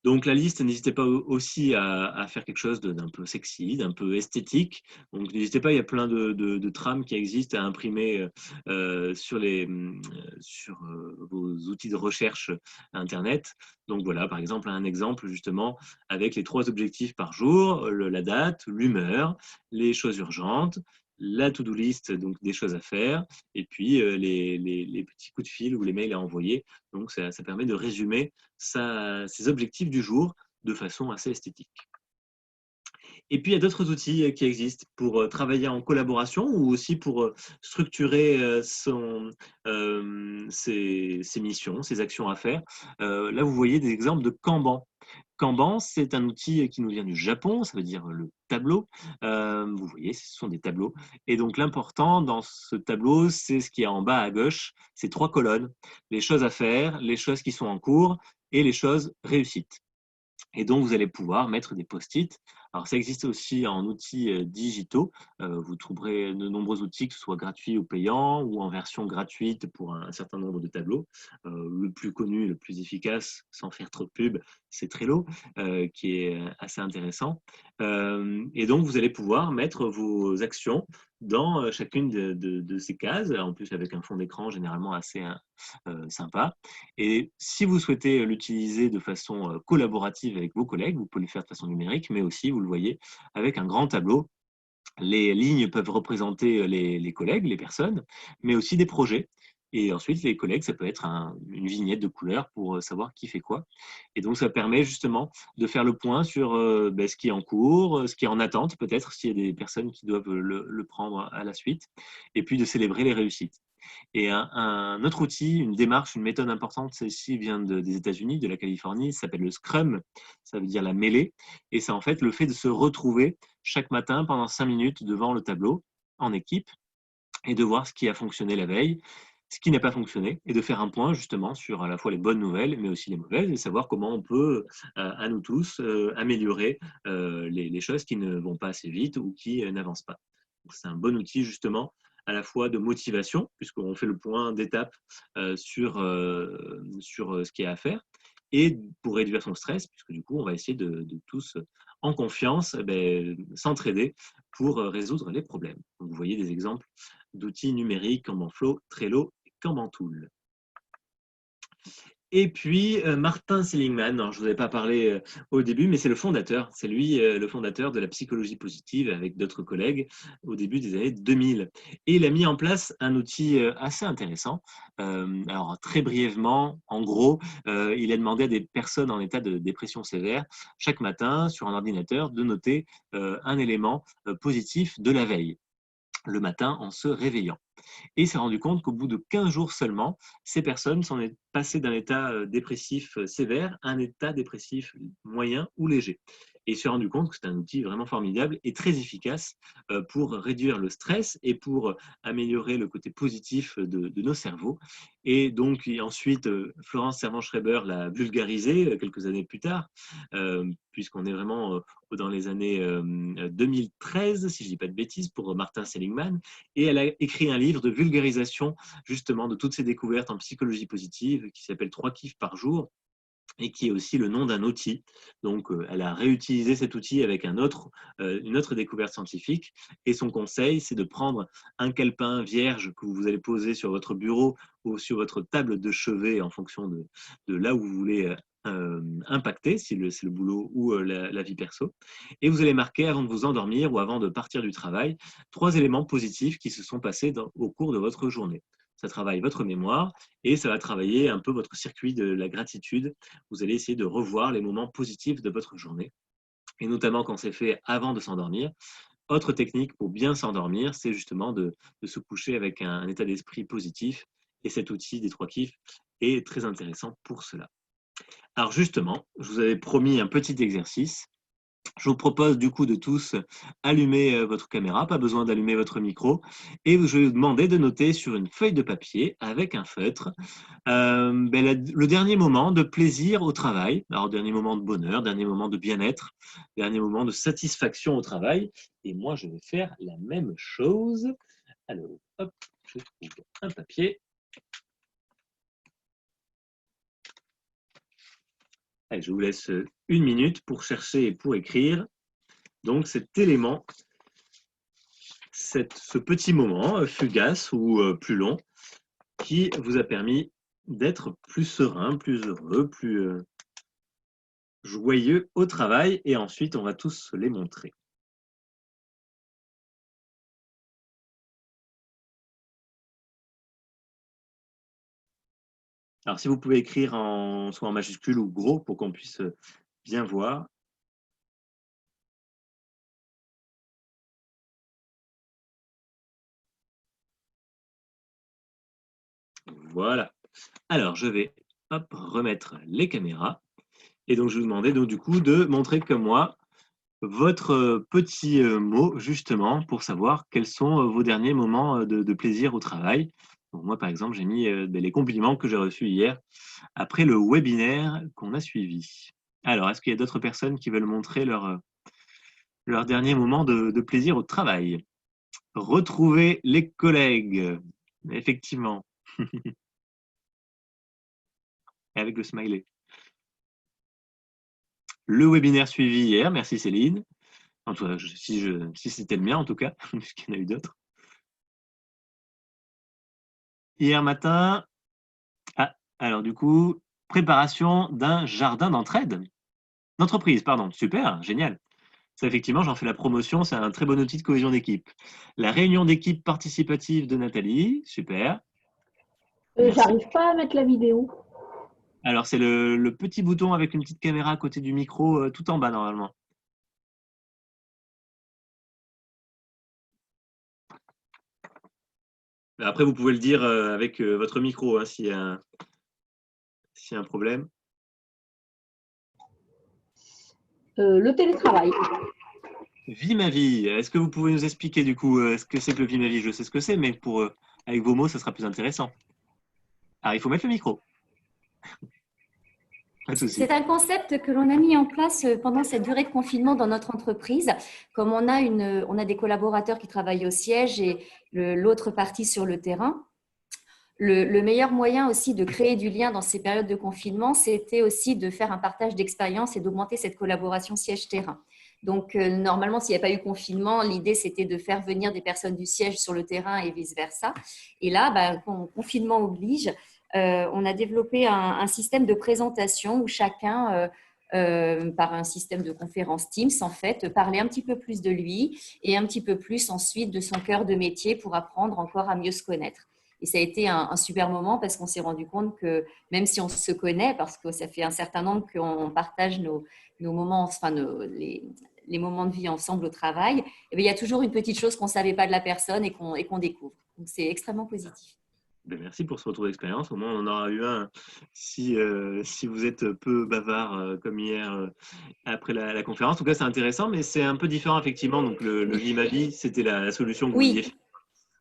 Donc la liste, n'hésitez pas aussi à faire quelque chose d'un peu sexy, d'un peu esthétique. Donc n'hésitez pas, il y a plein de trames qui existent à imprimer sur vos outils de recherche Internet. Donc voilà, par exemple, un exemple justement avec les 3 objectifs par jour, la date, l'humeur, les choses urgentes, la to-do list, donc des choses à faire, et puis les petits coups de fil ou les mails à envoyer. Donc ça permet de résumer ses objectifs du jour de façon assez esthétique. Et puis, il y a d'autres outils qui existent pour travailler en collaboration ou aussi pour structurer ses missions, ses actions à faire. Là, vous voyez des exemples de Kanban. Kanban, c'est un outil qui nous vient du Japon, ça veut dire le tableau. Vous voyez, ce sont des tableaux. Et donc, l'important dans ce tableau, c'est ce qui est en bas à gauche, c'est 3 colonnes. Les choses à faire, les choses qui sont en cours et les choses réussites. Et donc, vous allez pouvoir mettre des post-it. Alors, ça existe aussi en outils digitaux. Vous trouverez de nombreux outils, que ce soit gratuits ou payants, ou en version gratuite pour un certain nombre de tableaux. Le plus connu, le plus efficace, sans faire trop de pub, c'est Trello, qui est assez intéressant. Et donc, vous allez pouvoir mettre vos actions dans chacune de ces cases, en plus avec un fond d'écran généralement assez sympa. Et si vous souhaitez l'utiliser de façon collaborative avec vos collègues, vous pouvez le faire de façon numérique, mais aussi, vous le voyez, avec un grand tableau. Les lignes peuvent représenter les collègues, les personnes, mais aussi des projets. Et ensuite, les collègues, ça peut être une vignette de couleur pour savoir qui fait quoi. Et donc, ça permet justement de faire le point sur ce qui est en cours, ce qui est en attente, peut-être, s'il y a des personnes qui doivent le prendre à la suite, et puis de célébrer les réussites. Et un autre outil, une démarche, une méthode importante, celle-ci vient des États-Unis, de la Californie, ça s'appelle le Scrum, ça veut dire la mêlée. Et c'est en fait le fait de se retrouver chaque matin pendant 5 minutes devant le tableau, en équipe, et de voir ce qui a fonctionné la veille, ce qui n'a pas fonctionné, et de faire un point justement sur à la fois les bonnes nouvelles, mais aussi les mauvaises, et savoir comment on peut, à nous tous, améliorer les choses qui ne vont pas assez vite ou qui n'avancent pas. C'est un bon outil justement à la fois de motivation, puisqu'on fait le point d'étape sur ce qu'il y a à faire, et pour réduire son stress, puisque du coup, on va essayer de tous, en confiance, s'entraider pour résoudre les problèmes. Donc, vous voyez des exemples d'outils numériques, Kanban-Flow, Trello et Kanban-Tool. Et puis, Martin Seligman, alors je ne vous avais pas parlé au début, mais c'est le fondateur. C'est lui le fondateur de la psychologie positive avec d'autres collègues au début des années 2000. Et il a mis en place un outil assez intéressant. Alors, très brièvement, en gros, il a demandé à des personnes en état de dépression sévère, chaque matin, sur un ordinateur, de noter un élément positif de la veille, le matin en se réveillant. Et il s'est rendu compte qu'au bout de 15 jours seulement, ces personnes sont passées d'un état dépressif sévère à un état dépressif moyen ou léger. et il s'est rendu compte que c'est un outil vraiment formidable et très efficace pour réduire le stress et pour améliorer le côté positif de nos cerveaux. Et donc, ensuite, Florence Servan-Schreiber l'a vulgarisé quelques années plus tard, puisqu'on est vraiment dans les années 2013, si je ne dis pas de bêtises, pour Martin Seligman. Et elle a écrit un livre de vulgarisation, justement, de toutes ces découvertes en psychologie positive, qui s'appelle 3 kiffs par jour, et qui est aussi le nom d'un outil. Donc, elle a réutilisé cet outil avec une autre découverte scientifique. Et son conseil, c'est de prendre un calepin vierge que vous allez poser sur votre bureau ou sur votre table de chevet en fonction de là où vous voulez impacter, si c'est le boulot ou la vie perso. Et vous allez marquer, avant de vous endormir ou avant de partir du travail, 3 éléments positifs qui se sont passés au cours de votre journée. Ça travaille votre mémoire et ça va travailler un peu votre circuit de la gratitude. Vous allez essayer de revoir les moments positifs de votre journée, et notamment quand c'est fait avant de s'endormir. Autre technique pour bien s'endormir, c'est justement de se coucher avec un état d'esprit positif, et cet outil des 3 kiffs est très intéressant pour cela. Alors justement, je vous avais promis un petit exercice. Je vous propose du coup de tous allumer votre caméra, pas besoin d'allumer votre micro, et je vais vous demander de noter sur une feuille de papier avec un feutre le dernier moment de plaisir au travail, alors dernier moment de bonheur, dernier moment de bien-être, dernier moment de satisfaction au travail. Et moi, je vais faire la même chose. Alors, hop, je trouve un papier. Allez, je vous laisse 1 minute pour chercher et pour écrire. Donc cet élément, ce petit moment fugace ou plus long qui vous a permis d'être plus serein, plus heureux, plus joyeux au travail. Et ensuite, on va tous les montrer. Alors, si vous pouvez écrire soit en majuscule ou gros pour qu'on puisse bien voir. Voilà. Alors, je vais remettre les caméras. Et donc, je vais vous demander donc, du coup de montrer comme moi votre petit mot, justement, pour savoir quels sont vos derniers moments de plaisir au travail. Donc, moi, par exemple, j'ai mis les compliments que j'ai reçus hier après le webinaire qu'on a suivi. Alors, est-ce qu'il y a d'autres personnes qui veulent montrer leur dernier moment de plaisir au travail? Retrouver les collègues, effectivement. Avec le smiley. Le webinaire suivi hier, merci Céline. En tout cas, si c'était le mien en tout cas, puisqu'il y en a eu d'autres. Hier matin, alors du coup, préparation d'un jardin d'entreprise, pardon, super, génial. Ça, effectivement, j'en fais la promotion, c'est un très bon outil de cohésion d'équipe. La réunion d'équipe participative de Nathalie, super. J'arrive pas à mettre la vidéo. Alors, c'est le petit bouton avec une petite caméra à côté du micro, tout en bas normalement. Après, vous pouvez le dire avec votre micro, hein, s'il y a un problème. Le télétravail. Vie ma vie. Est-ce que vous pouvez nous expliquer du coup ce que c'est que le vie ma vie? Je sais ce que c'est, mais avec vos mots, ça sera plus intéressant. Alors, il faut mettre le micro. Pas de souci. C'est un concept que l'on a mis en place pendant cette durée de confinement dans notre entreprise. Comme on a des collaborateurs qui travaillent au siège et l'autre partie sur le terrain. Le meilleur moyen aussi de créer du lien dans ces périodes de confinement, c'était aussi de faire un partage d'expérience et d'augmenter cette collaboration siège-terrain. Donc, normalement, s'il n'y a pas eu confinement, l'idée, c'était de faire venir des personnes du siège sur le terrain et vice-versa. Et là, confinement oblige, on a développé un système de présentation où chacun, par un système de conférence Teams, en fait, parlait un petit peu plus de lui et un petit peu plus ensuite de son cœur de métier pour apprendre encore à mieux se connaître. Et ça a été un super moment parce qu'on s'est rendu compte que même si on se connaît, parce que ça fait un certain nombre qu'on partage nos moments, enfin les moments de vie ensemble au travail, et bien, il y a toujours une petite chose qu'on ne savait pas de la personne et qu'on découvre. Donc, c'est extrêmement positif. Ben, merci pour ce retour d'expérience. Au moins, on en aura eu un si, si vous êtes peu bavard comme hier après la conférence. En tout cas, c'est intéressant, mais c'est un peu différent, effectivement. Donc, le Vie ma vie, c'était la solution que vous vouliez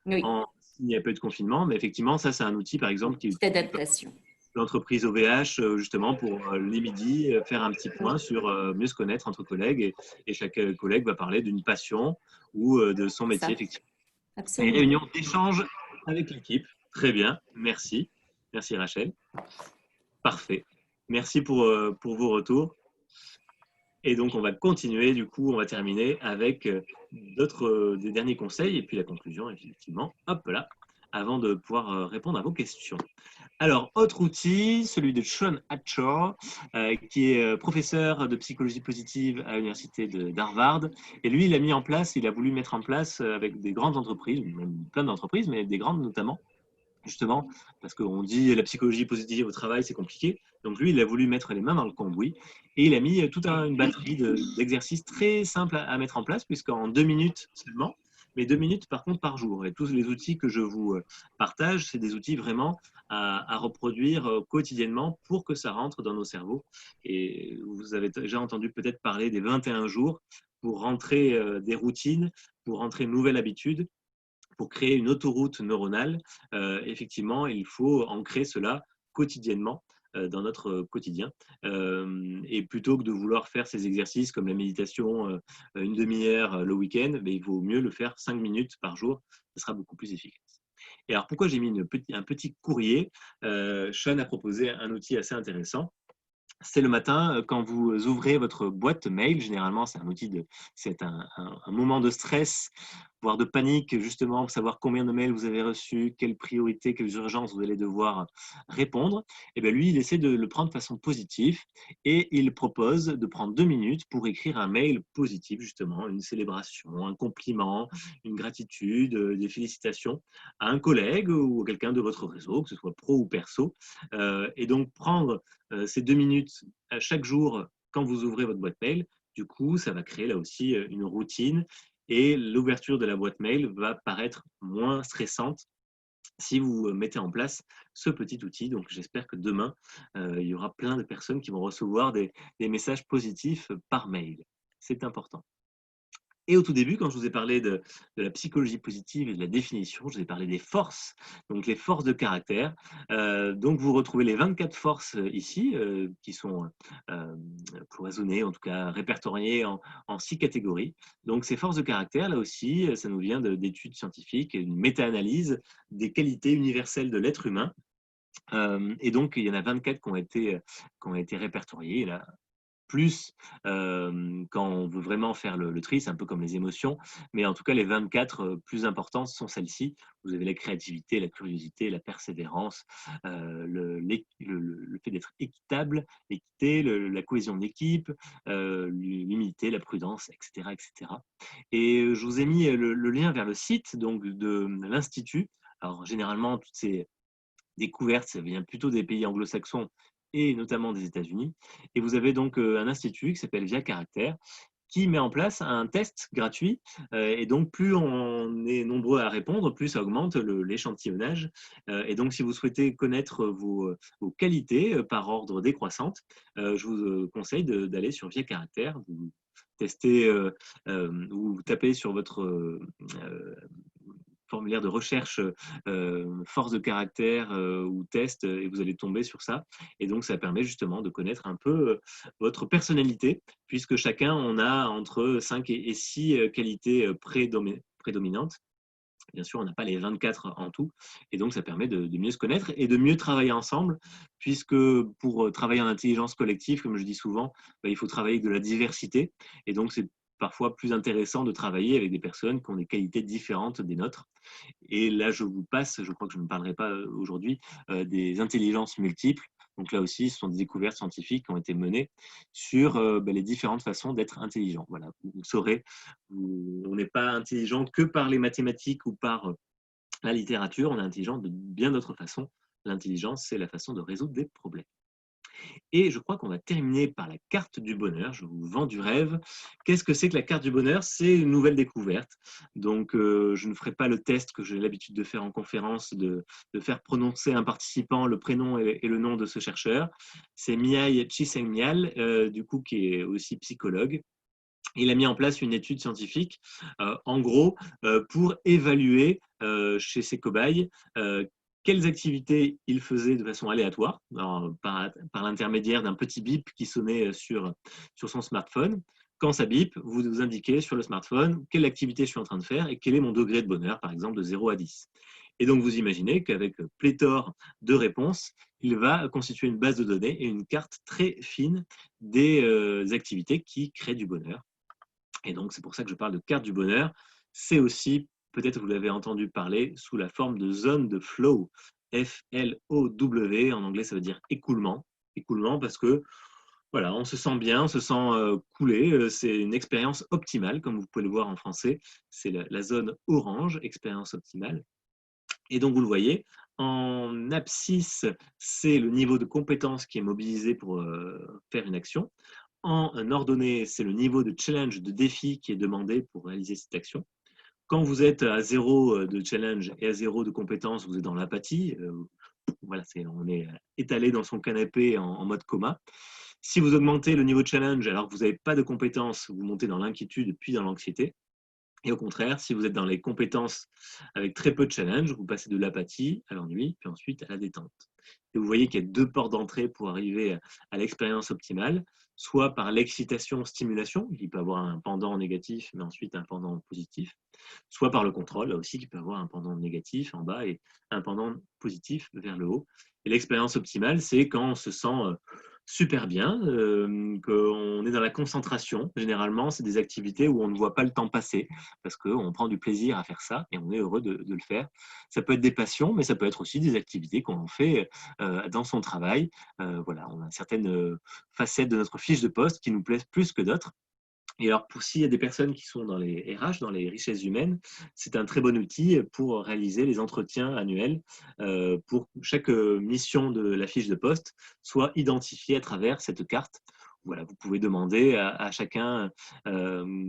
Oui, faire oui, s'il n'y a pas eu de confinement. Mais effectivement, ça, c'est un outil, par exemple, qui est petite utilisé par adaptation. l'entreprise OVH, justement, pour les midis, faire un petit point sur mieux se connaître entre collègues. Et chaque collègue va parler d'une passion ou de son métier, Ça, effectivement. Et absolument. réunion d'échange avec l'équipe. Très bien, merci. Merci Rachel. Parfait. Merci pour vos retours. Et donc, on va continuer, du coup, on va terminer avec d'autres des derniers conseils et puis la conclusion, effectivement. Hop là, avant de pouvoir répondre à vos questions. Alors, autre outil, celui de Sean Hatcher, qui est professeur de psychologie positive à l'université d'Harvard. Et lui, il a mis en place, il a voulu mettre en place avec des grandes entreprises, même plein d'entreprises, mais des grandes notamment, justement, parce qu'on dit la psychologie positive au travail, c'est compliqué. Donc lui, il a voulu mettre les mains dans le cambouis et il a mis toute une batterie d'exercices très simples à mettre en place, puisqu'en 2 minutes seulement, mais 2 minutes par contre par jour. Et tous les outils que je vous partage, c'est des outils vraiment à reproduire quotidiennement pour que ça rentre dans nos cerveaux. Et vous avez déjà entendu peut-être parler des 21 jours pour rentrer des routines, pour rentrer une nouvelle habitude. Pour créer une autoroute neuronale, effectivement, il faut ancrer cela quotidiennement dans notre quotidien. Et plutôt que de vouloir faire ces exercices comme la méditation une demi-heure le week-end, mais il vaut mieux le faire 5 minutes par jour, ce sera beaucoup plus efficace. Et alors pourquoi j'ai mis un petit courrier, Sean a proposé un outil assez intéressant. C'est le matin, quand vous ouvrez votre boîte mail, généralement c'est un moment de stress, voire de panique, justement, pour savoir combien de mails vous avez reçus, quelles priorités, quelles urgences vous allez devoir répondre. Et bien lui, il essaie de le prendre de façon positive et il propose de prendre 2 minutes pour écrire un mail positif, justement, une célébration, un compliment, une gratitude, des félicitations à un collègue ou à quelqu'un de votre réseau, que ce soit pro ou perso. Et donc prendre ces 2 minutes chaque jour quand vous ouvrez votre boîte mail, du coup, ça va créer là aussi une routine et l'ouverture de la boîte mail va paraître moins stressante si vous mettez en place ce petit outil. Donc, j'espère que demain, il y aura plein de personnes qui vont recevoir des messages positifs par mail. C'est important. Et au tout début, quand je vous ai parlé de la psychologie positive et de la définition, je vous ai parlé des forces, donc les forces de caractère. Donc, vous retrouvez les 24 forces ici, qui sont cloisonnées, en tout cas répertoriées en 6 catégories. Donc, ces forces de caractère, là aussi, ça nous vient d'études scientifiques, une méta-analyse des qualités universelles de l'être humain. Et donc, il y en a 24 qui ont été répertoriées. Là, plus quand on veut vraiment faire le tri, c'est un peu comme les émotions, mais en tout cas les 24 plus importantes sont celles-ci. Vous avez la créativité, la curiosité, la persévérance, le fait d'être équitable, l'équité, la cohésion d'équipe, l'humilité, la prudence, etc., etc. Et je vous ai mis le lien vers le site donc, de l'Institut. Alors généralement, toutes ces découvertes, ça vient plutôt des pays anglo-saxons et notamment des États-Unis. Et vous avez donc un institut qui s'appelle Via Caractère qui met en place un test gratuit. Et donc, plus on est nombreux à répondre, plus ça augmente l'échantillonnage. Et donc, si vous souhaitez connaître vos qualités par ordre décroissante, je vous conseille d'aller sur Via Caractère. Vous testez ou vous tapez sur votre formulaire de recherche force de caractère ou test et vous allez tomber sur ça. Et donc, ça permet justement de connaître un peu votre personnalité, puisque chacun, on a entre 5 et 6 qualités prédominantes. Bien sûr, on n'a pas les 24 en tout. Et donc, ça permet de mieux se connaître et de mieux travailler ensemble, puisque pour travailler en intelligence collective, comme je dis souvent, il faut travailler avec de la diversité. Et donc, c'est parfois plus intéressant de travailler avec des personnes qui ont des qualités différentes des nôtres. Et là, je vous passe, je crois que je ne parlerai pas aujourd'hui, des intelligences multiples. Donc là aussi, ce sont des découvertes scientifiques qui ont été menées sur les différentes façons d'être intelligent. Voilà, vous saurez, on n'est pas intelligent que par les mathématiques ou par la littérature, on est intelligent de bien d'autres façons. L'intelligence, c'est la façon de résoudre des problèmes. Et je crois qu'on va terminer par la carte du bonheur. Je vous vends du rêve. Qu'est-ce que c'est que la carte du bonheur? C'est une nouvelle découverte. Donc, je ne ferai pas le test que j'ai l'habitude de faire en conférence, de faire prononcer un participant le prénom et le nom de ce chercheur. C'est Mihai Csikszentmihalyi, du coup, qui est aussi psychologue. Il a mis en place une étude scientifique, en gros, pour évaluer chez ses cobayes quelles activités il faisait de façon aléatoire, par l'intermédiaire d'un petit bip qui sonnait sur son smartphone. Quand ça bip, vous indiquez sur le smartphone quelle activité je suis en train de faire et quel est mon degré de bonheur, par exemple de 0 à 10. Et donc, vous imaginez qu'avec pléthore de réponses, il va constituer une base de données et une carte très fine des activités qui créent du bonheur. Et donc, c'est pour ça que je parle de carte du bonheur. C'est aussi, peut-être vous l'avez entendu parler, sous la forme de zone de flow, F-L-O-W. En anglais, ça veut dire écoulement. Écoulement parce que, voilà, on se sent bien, on se sent couler. C'est une expérience optimale, comme vous pouvez le voir en français. C'est la zone orange, expérience optimale. Et donc, vous le voyez, en abscisse, c'est le niveau de compétence qui est mobilisé pour faire une action. En ordonnée, c'est le niveau de challenge, de défi qui est demandé pour réaliser cette action. Quand vous êtes à 0 de challenge et à 0 de compétence, vous êtes dans l'apathie. Voilà, on est étalé dans son canapé en mode coma. Si vous augmentez le niveau de challenge alors que vous n'avez pas de compétences, vous montez dans l'inquiétude puis dans l'anxiété. Et au contraire, si vous êtes dans les compétences avec très peu de challenge, vous passez de l'apathie à l'ennui, puis ensuite à la détente. Et vous voyez qu'il y a deux portes d'entrée pour arriver à l'expérience optimale, soit par l'excitation-stimulation, qui peut avoir un pendant négatif, mais ensuite un pendant positif, soit par le contrôle, là aussi, qui peut avoir un pendant négatif en bas et un pendant positif vers le haut. Et l'expérience optimale, c'est quand on se sent super bien, qu'on est dans la concentration. Généralement, c'est des activités où on ne voit pas le temps passer parce qu'on prend du plaisir à faire ça et on est heureux de le faire. Ça peut être des passions, mais ça peut être aussi des activités qu'on fait dans son travail. Voilà, on a certaines facettes de notre fiche de poste qui nous plaisent plus que d'autres. Et alors, s'il y a des personnes qui sont dans les RH, dans les richesses humaines, c'est un très bon outil pour réaliser les entretiens annuels pour que chaque mission de la fiche de poste soit identifiée à travers cette carte. Voilà, vous pouvez demander à chacun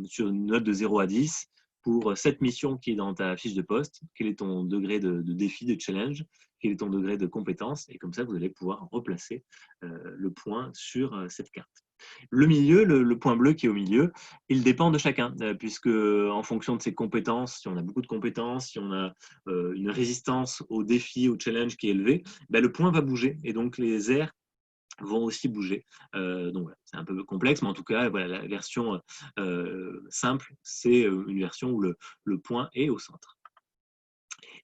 sur une note de 0 à 10 pour cette mission qui est dans ta fiche de poste, quel est ton degré de défi, de challenge, quel est ton degré de compétence, et comme ça, vous allez pouvoir replacer le point sur cette carte. Le milieu, le point bleu qui est au milieu, il dépend de chacun, puisque en fonction de ses compétences, si on a beaucoup de compétences, si on a une résistance au défi, au challenge qui est élevé, ben le point va bouger et donc les aires vont aussi bouger. Donc voilà, c'est un peu complexe, mais en tout cas, voilà, la version simple, c'est une version où le point est au centre.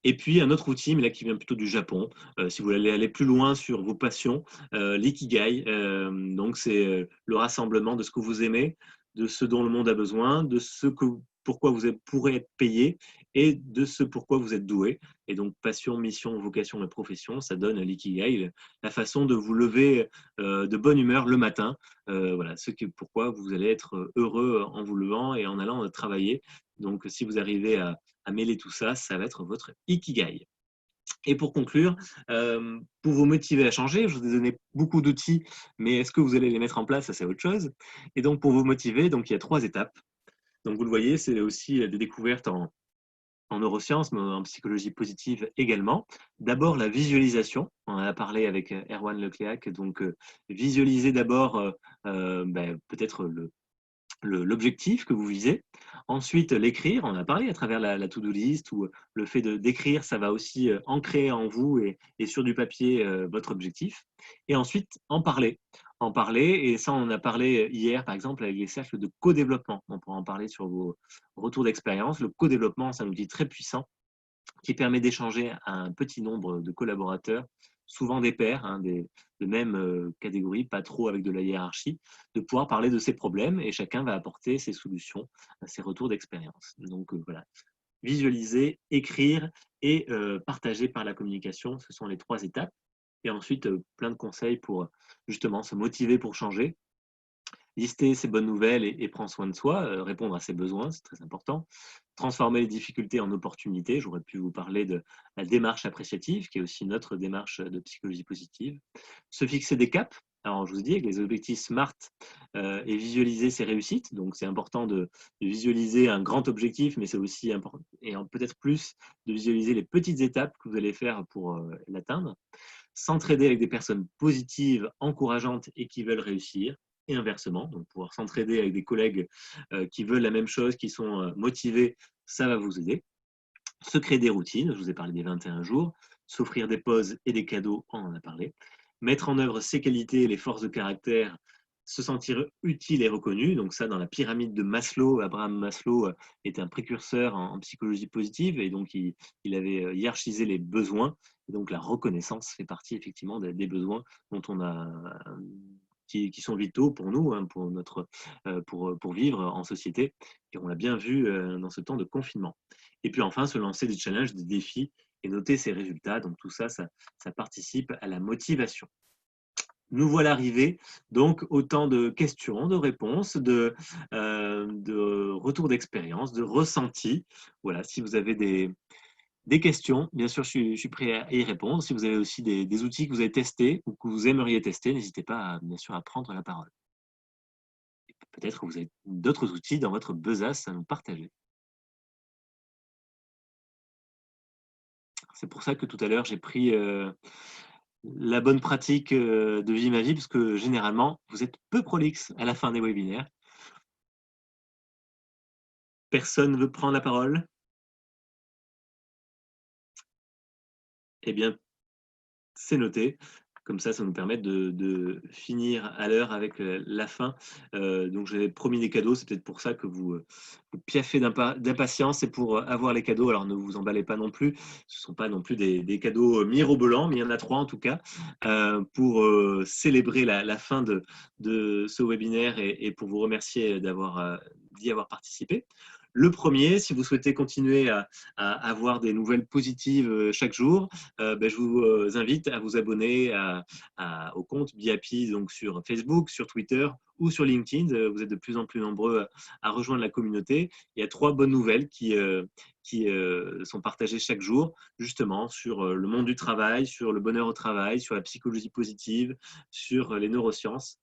Et puis, un autre outil, mais là qui vient plutôt du Japon, si vous voulez aller plus loin sur vos passions, l'ikigai. Donc, c'est le rassemblement de ce que vous aimez, de ce dont le monde a besoin, de ce pourquoi vous pourrez être payé et de ce pourquoi vous êtes doué. Et donc, passion, mission, vocation et profession, ça donne l'ikigai, la façon de vous lever de bonne humeur le matin. Voilà, pourquoi vous allez être heureux en vous levant et en allant travailler. Donc, si vous arrivez à mêler tout ça, ça va être votre ikigai. Et pour conclure, pour vous motiver à changer, je vous ai donné beaucoup d'outils, mais est-ce que vous allez les mettre en place? Ça, c'est autre chose. Et donc, pour vous motiver, donc, il y a 3 étapes. Donc, vous le voyez, c'est aussi des découvertes en neurosciences, mais en psychologie positive également. D'abord, la visualisation. On en a parlé avec Erwan Lecléac. Donc, visualiser d'abord peut-être l'objectif que vous visez. Ensuite, l'écrire, on en a parlé à travers la to-do list, ou le fait d'écrire, ça va aussi ancrer en vous et sur du papier votre objectif. Et ensuite, en parler. En parler, et ça, on en a parlé hier, par exemple, avec les cercles de co-développement. On pourra en parler sur vos retours d'expérience. Le co-développement, c'est un outil très puissant qui permet d'échanger à un petit nombre de collaborateurs, souvent des pairs, de même catégorie, pas trop avec de la hiérarchie, de pouvoir parler de ses problèmes et chacun va apporter ses solutions, ses retours d'expérience. Donc voilà, visualiser, écrire et partager par la communication, ce sont les 3 étapes. Et ensuite, plein de conseils pour justement se motiver pour changer. Lister ses bonnes nouvelles et prendre soin de soi, répondre à ses besoins, c'est très important. Transformer les difficultés en opportunités. J'aurais pu vous parler de la démarche appréciative, qui est aussi notre démarche de psychologie positive. Se fixer des caps, Alors, je vous ai dit, avec les objectifs SMART et visualiser ses réussites. Donc, c'est important de visualiser un grand objectif, mais c'est aussi important, et peut-être plus, de visualiser les petites étapes que vous allez faire pour l'atteindre. S'entraider avec des personnes positives, encourageantes et qui veulent réussir. Et inversement, donc pouvoir s'entraider avec des collègues qui veulent la même chose, qui sont motivés, ça va vous aider. Se créer des routines, je vous ai parlé des 21 jours, s'offrir des pauses et des cadeaux, on en a parlé. Mettre en œuvre ses qualités, les forces de caractère, se sentir utile et reconnu. Donc ça, dans la pyramide de Maslow, Abraham Maslow était un précurseur en psychologie positive et donc il avait hiérarchisé les besoins. Et donc la reconnaissance fait partie effectivement des besoins dont on a, qui sont vitaux pour nous, hein, pour vivre en société. Et on l'a bien vu dans ce temps de confinement. Et puis enfin, se lancer des challenges, des défis et noter ses résultats. Donc tout ça, ça participe à la motivation. Nous voilà arrivés donc au temps de questions, de réponses, de retours d'expérience, de ressentis. Voilà, si vous avez des questions, bien sûr, je suis prêt à y répondre. Si vous avez aussi des outils que vous avez testés ou que vous aimeriez tester, n'hésitez pas, bien sûr, à prendre la parole. Peut-être que vous avez d'autres outils dans votre besace à nous partager. C'est pour ça que tout à l'heure, j'ai pris la bonne pratique de Vie ma vie, parce que généralement, vous êtes peu prolixe à la fin des webinaires. Personne ne veut prendre la parole? Eh bien, c'est noté. Comme ça nous permet de finir à l'heure avec la fin. Donc, j'avais promis des cadeaux. C'est peut-être pour ça que vous piaffez d'impatience. C'est pour avoir les cadeaux. Alors, ne vous emballez pas non plus. Ce ne sont pas non plus des cadeaux mirobolants, mais il y en a 3 en tout cas, pour célébrer la fin de ce webinaire et pour vous remercier d'y avoir participé. Le premier, si vous souhaitez continuer à avoir des nouvelles positives chaque jour, je vous invite à vous abonner au compte BeHappy, donc sur Facebook, sur Twitter ou sur LinkedIn. Vous êtes de plus en plus nombreux à rejoindre la communauté. Il y a 3 bonnes nouvelles qui sont partagées chaque jour, justement sur le monde du travail, sur le bonheur au travail, sur la psychologie positive, sur les neurosciences.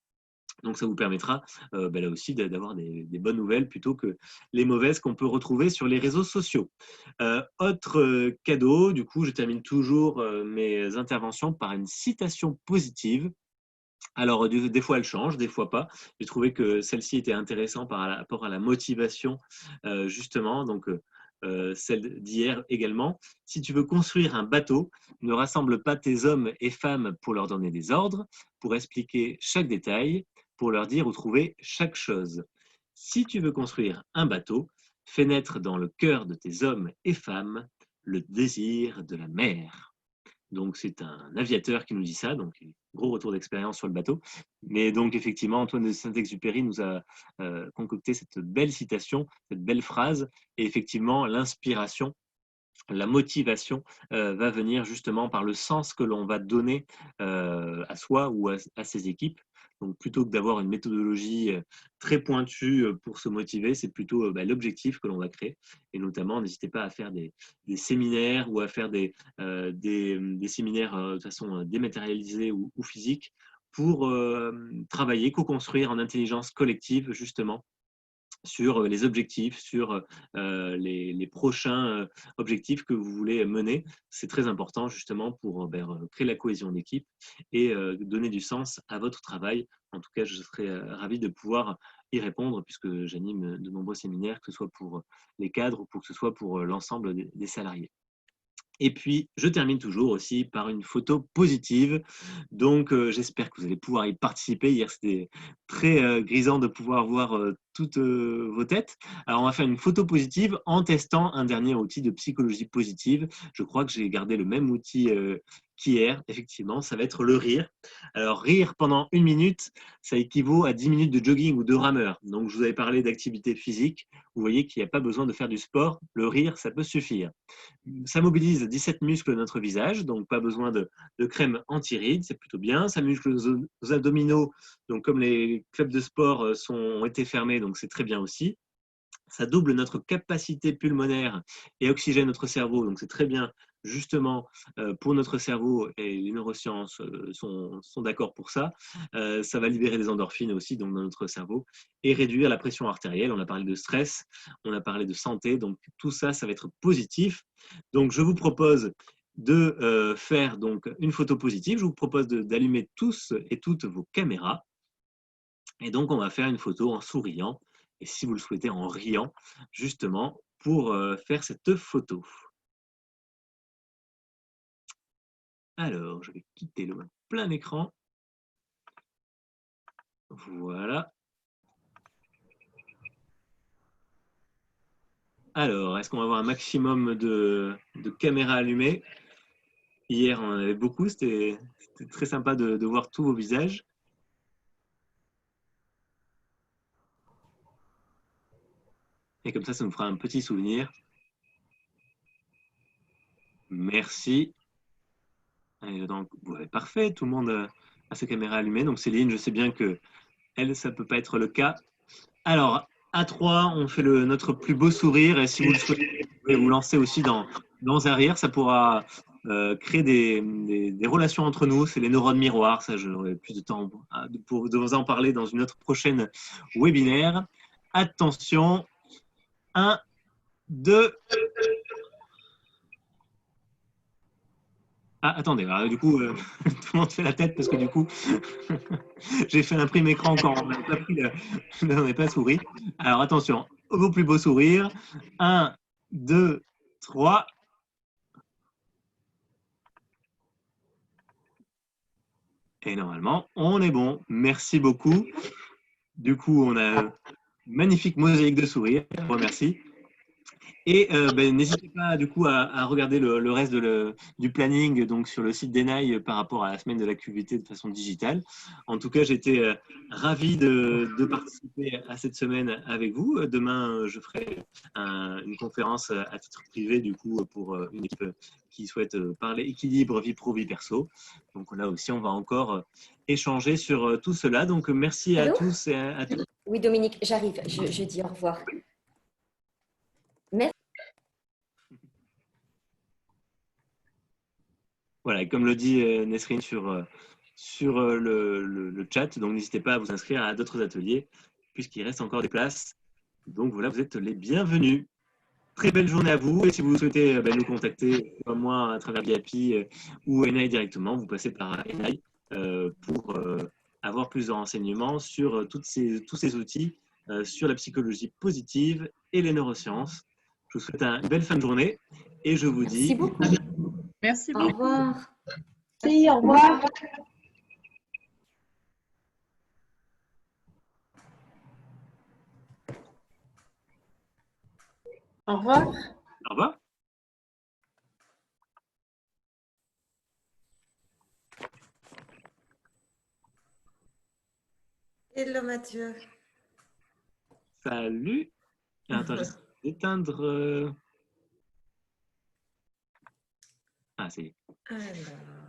Donc, ça vous permettra là aussi d'avoir des bonnes nouvelles plutôt que les mauvaises qu'on peut retrouver sur les réseaux sociaux. Autre cadeau, du coup, je termine toujours mes interventions par une citation positive. Alors, des fois, elle change, des fois pas. J'ai trouvé que celle-ci était intéressante par rapport à la motivation, justement. Donc, celle d'hier également. Si tu veux construire un bateau, ne rassemble pas tes hommes et femmes pour leur donner des ordres, pour expliquer chaque détail, pour leur dire où trouver chaque chose. Si tu veux construire un bateau, fais naître dans le cœur de tes hommes et femmes le désir de la mer. Donc, c'est un aviateur qui nous dit ça, donc gros retour d'expérience sur le bateau. Mais donc, effectivement, Antoine de Saint-Exupéry nous a concocté cette belle citation, cette belle phrase. Et effectivement, l'inspiration, la motivation va venir justement par le sens que l'on va donner à soi ou à ses équipes. Donc, plutôt que d'avoir une méthodologie très pointue pour se motiver, c'est plutôt l'objectif que l'on va créer. Et notamment, n'hésitez pas à faire des séminaires ou à faire des séminaires de façon dématérialisée ou physique pour travailler, co-construire en intelligence collective, justement, sur les objectifs, sur les prochains objectifs que vous voulez mener. C'est très important justement pour créer la cohésion d'équipe et donner du sens à votre travail. En tout cas, je serais ravi de pouvoir y répondre puisque j'anime de nombreux séminaires, que ce soit pour les cadres ou que ce soit pour l'ensemble des salariés. Et puis, je termine toujours aussi par une photo positive. Donc, j'espère que vous allez pouvoir y participer. Hier, c'était très grisant de pouvoir voir toutes vos têtes. Alors, on va faire une photo positive en testant un dernier outil de psychologie positive. Je crois que j'ai gardé le même outil qu'hier. Effectivement, ça va être le rire. Alors, rire pendant 1 minute, ça équivaut à 10 minutes de jogging ou de rameur. Donc, je vous avais parlé d'activité physique. Vous voyez qu'il n'y a pas besoin de faire du sport. Le rire, ça peut suffire. Ça mobilise 17 muscles de notre visage, donc pas besoin de crème anti-rides, c'est plutôt bien. Ça muscle nos abdominaux, donc comme les clubs de sport ont été fermés, donc c'est très bien aussi. Ça double notre capacité pulmonaire et oxygène notre cerveau, donc c'est très bien justement pour notre cerveau, et les neurosciences sont d'accord pour ça, ça va libérer des endorphines aussi donc, dans notre cerveau et réduire la pression artérielle. On a parlé de stress, on a parlé de santé, donc tout ça, ça va être positif. Donc je vous propose de faire donc une photo positive. Je vous propose d'allumer tous et toutes vos caméras. Et donc, on va faire une photo en souriant et si vous le souhaitez, en riant, justement, pour faire cette photo. Alors, je vais quitter le plein écran. Voilà. Alors, est-ce qu'on va avoir un maximum de caméras allumées? Hier, on en avait beaucoup. C'était très sympa de voir tous vos visages. Et comme ça nous fera un petit souvenir. Merci. Et donc, ouais, parfait, tout le monde a sa caméra allumée. Donc Céline, je sais bien que elle, ça ne peut pas être le cas. Alors, à 3, on fait notre plus beau sourire. Et si vous le souhaitez, vous pouvez vous lancer aussi dans un rire. Ça pourra créer des relations entre nous. C'est les neurones miroirs. Ça, j'aurai plus de temps pour vous en parler dans une autre prochaine webinaire. Attention. 1, 2. Ah, attendez, alors, du coup, tout le monde fait la tête parce que du coup, j'ai fait un prime écran encore, on n'a pas souri. Alors attention, vos plus beaux sourires. 1, 2, 3. Et normalement, on est bon. Merci beaucoup. Du coup, on a une magnifique mosaïque de sourires. Je vous remercie. Et n'hésitez pas du coup à regarder le reste du planning donc, sur le site d'Enaï par rapport à la semaine de la QVT de façon digitale. En tout cas, j'étais ravi de participer à cette semaine avec vous. Demain, je ferai une conférence à titre privé du coup pour une équipe qui souhaite parler équilibre vie pro, vie perso. Donc là aussi, on va encore échanger sur tout cela. Donc merci à tous et à toutes. Oui, Dominique, j'arrive. Je dis au revoir. Merci. Voilà, comme le dit Nesrine sur le chat, donc n'hésitez pas à vous inscrire à d'autres ateliers, puisqu'il reste encore des places. Donc voilà, vous êtes les bienvenus. Très belle journée à vous, et si vous souhaitez nous contacter, comme moi, à travers Biapi ou Enaï directement, vous passez par Enaï pour avoir plus de renseignements sur tous ces outils, sur la psychologie positive et les neurosciences. Je vous souhaite une belle fin de journée, et je vous dis beaucoup. À bientôt. Merci beaucoup. Au revoir. Merci, au revoir. Au revoir. Au revoir. Hello Mathieu. Salut. Attends, j'essaie d'éteindre. Ah, c'est. Alors.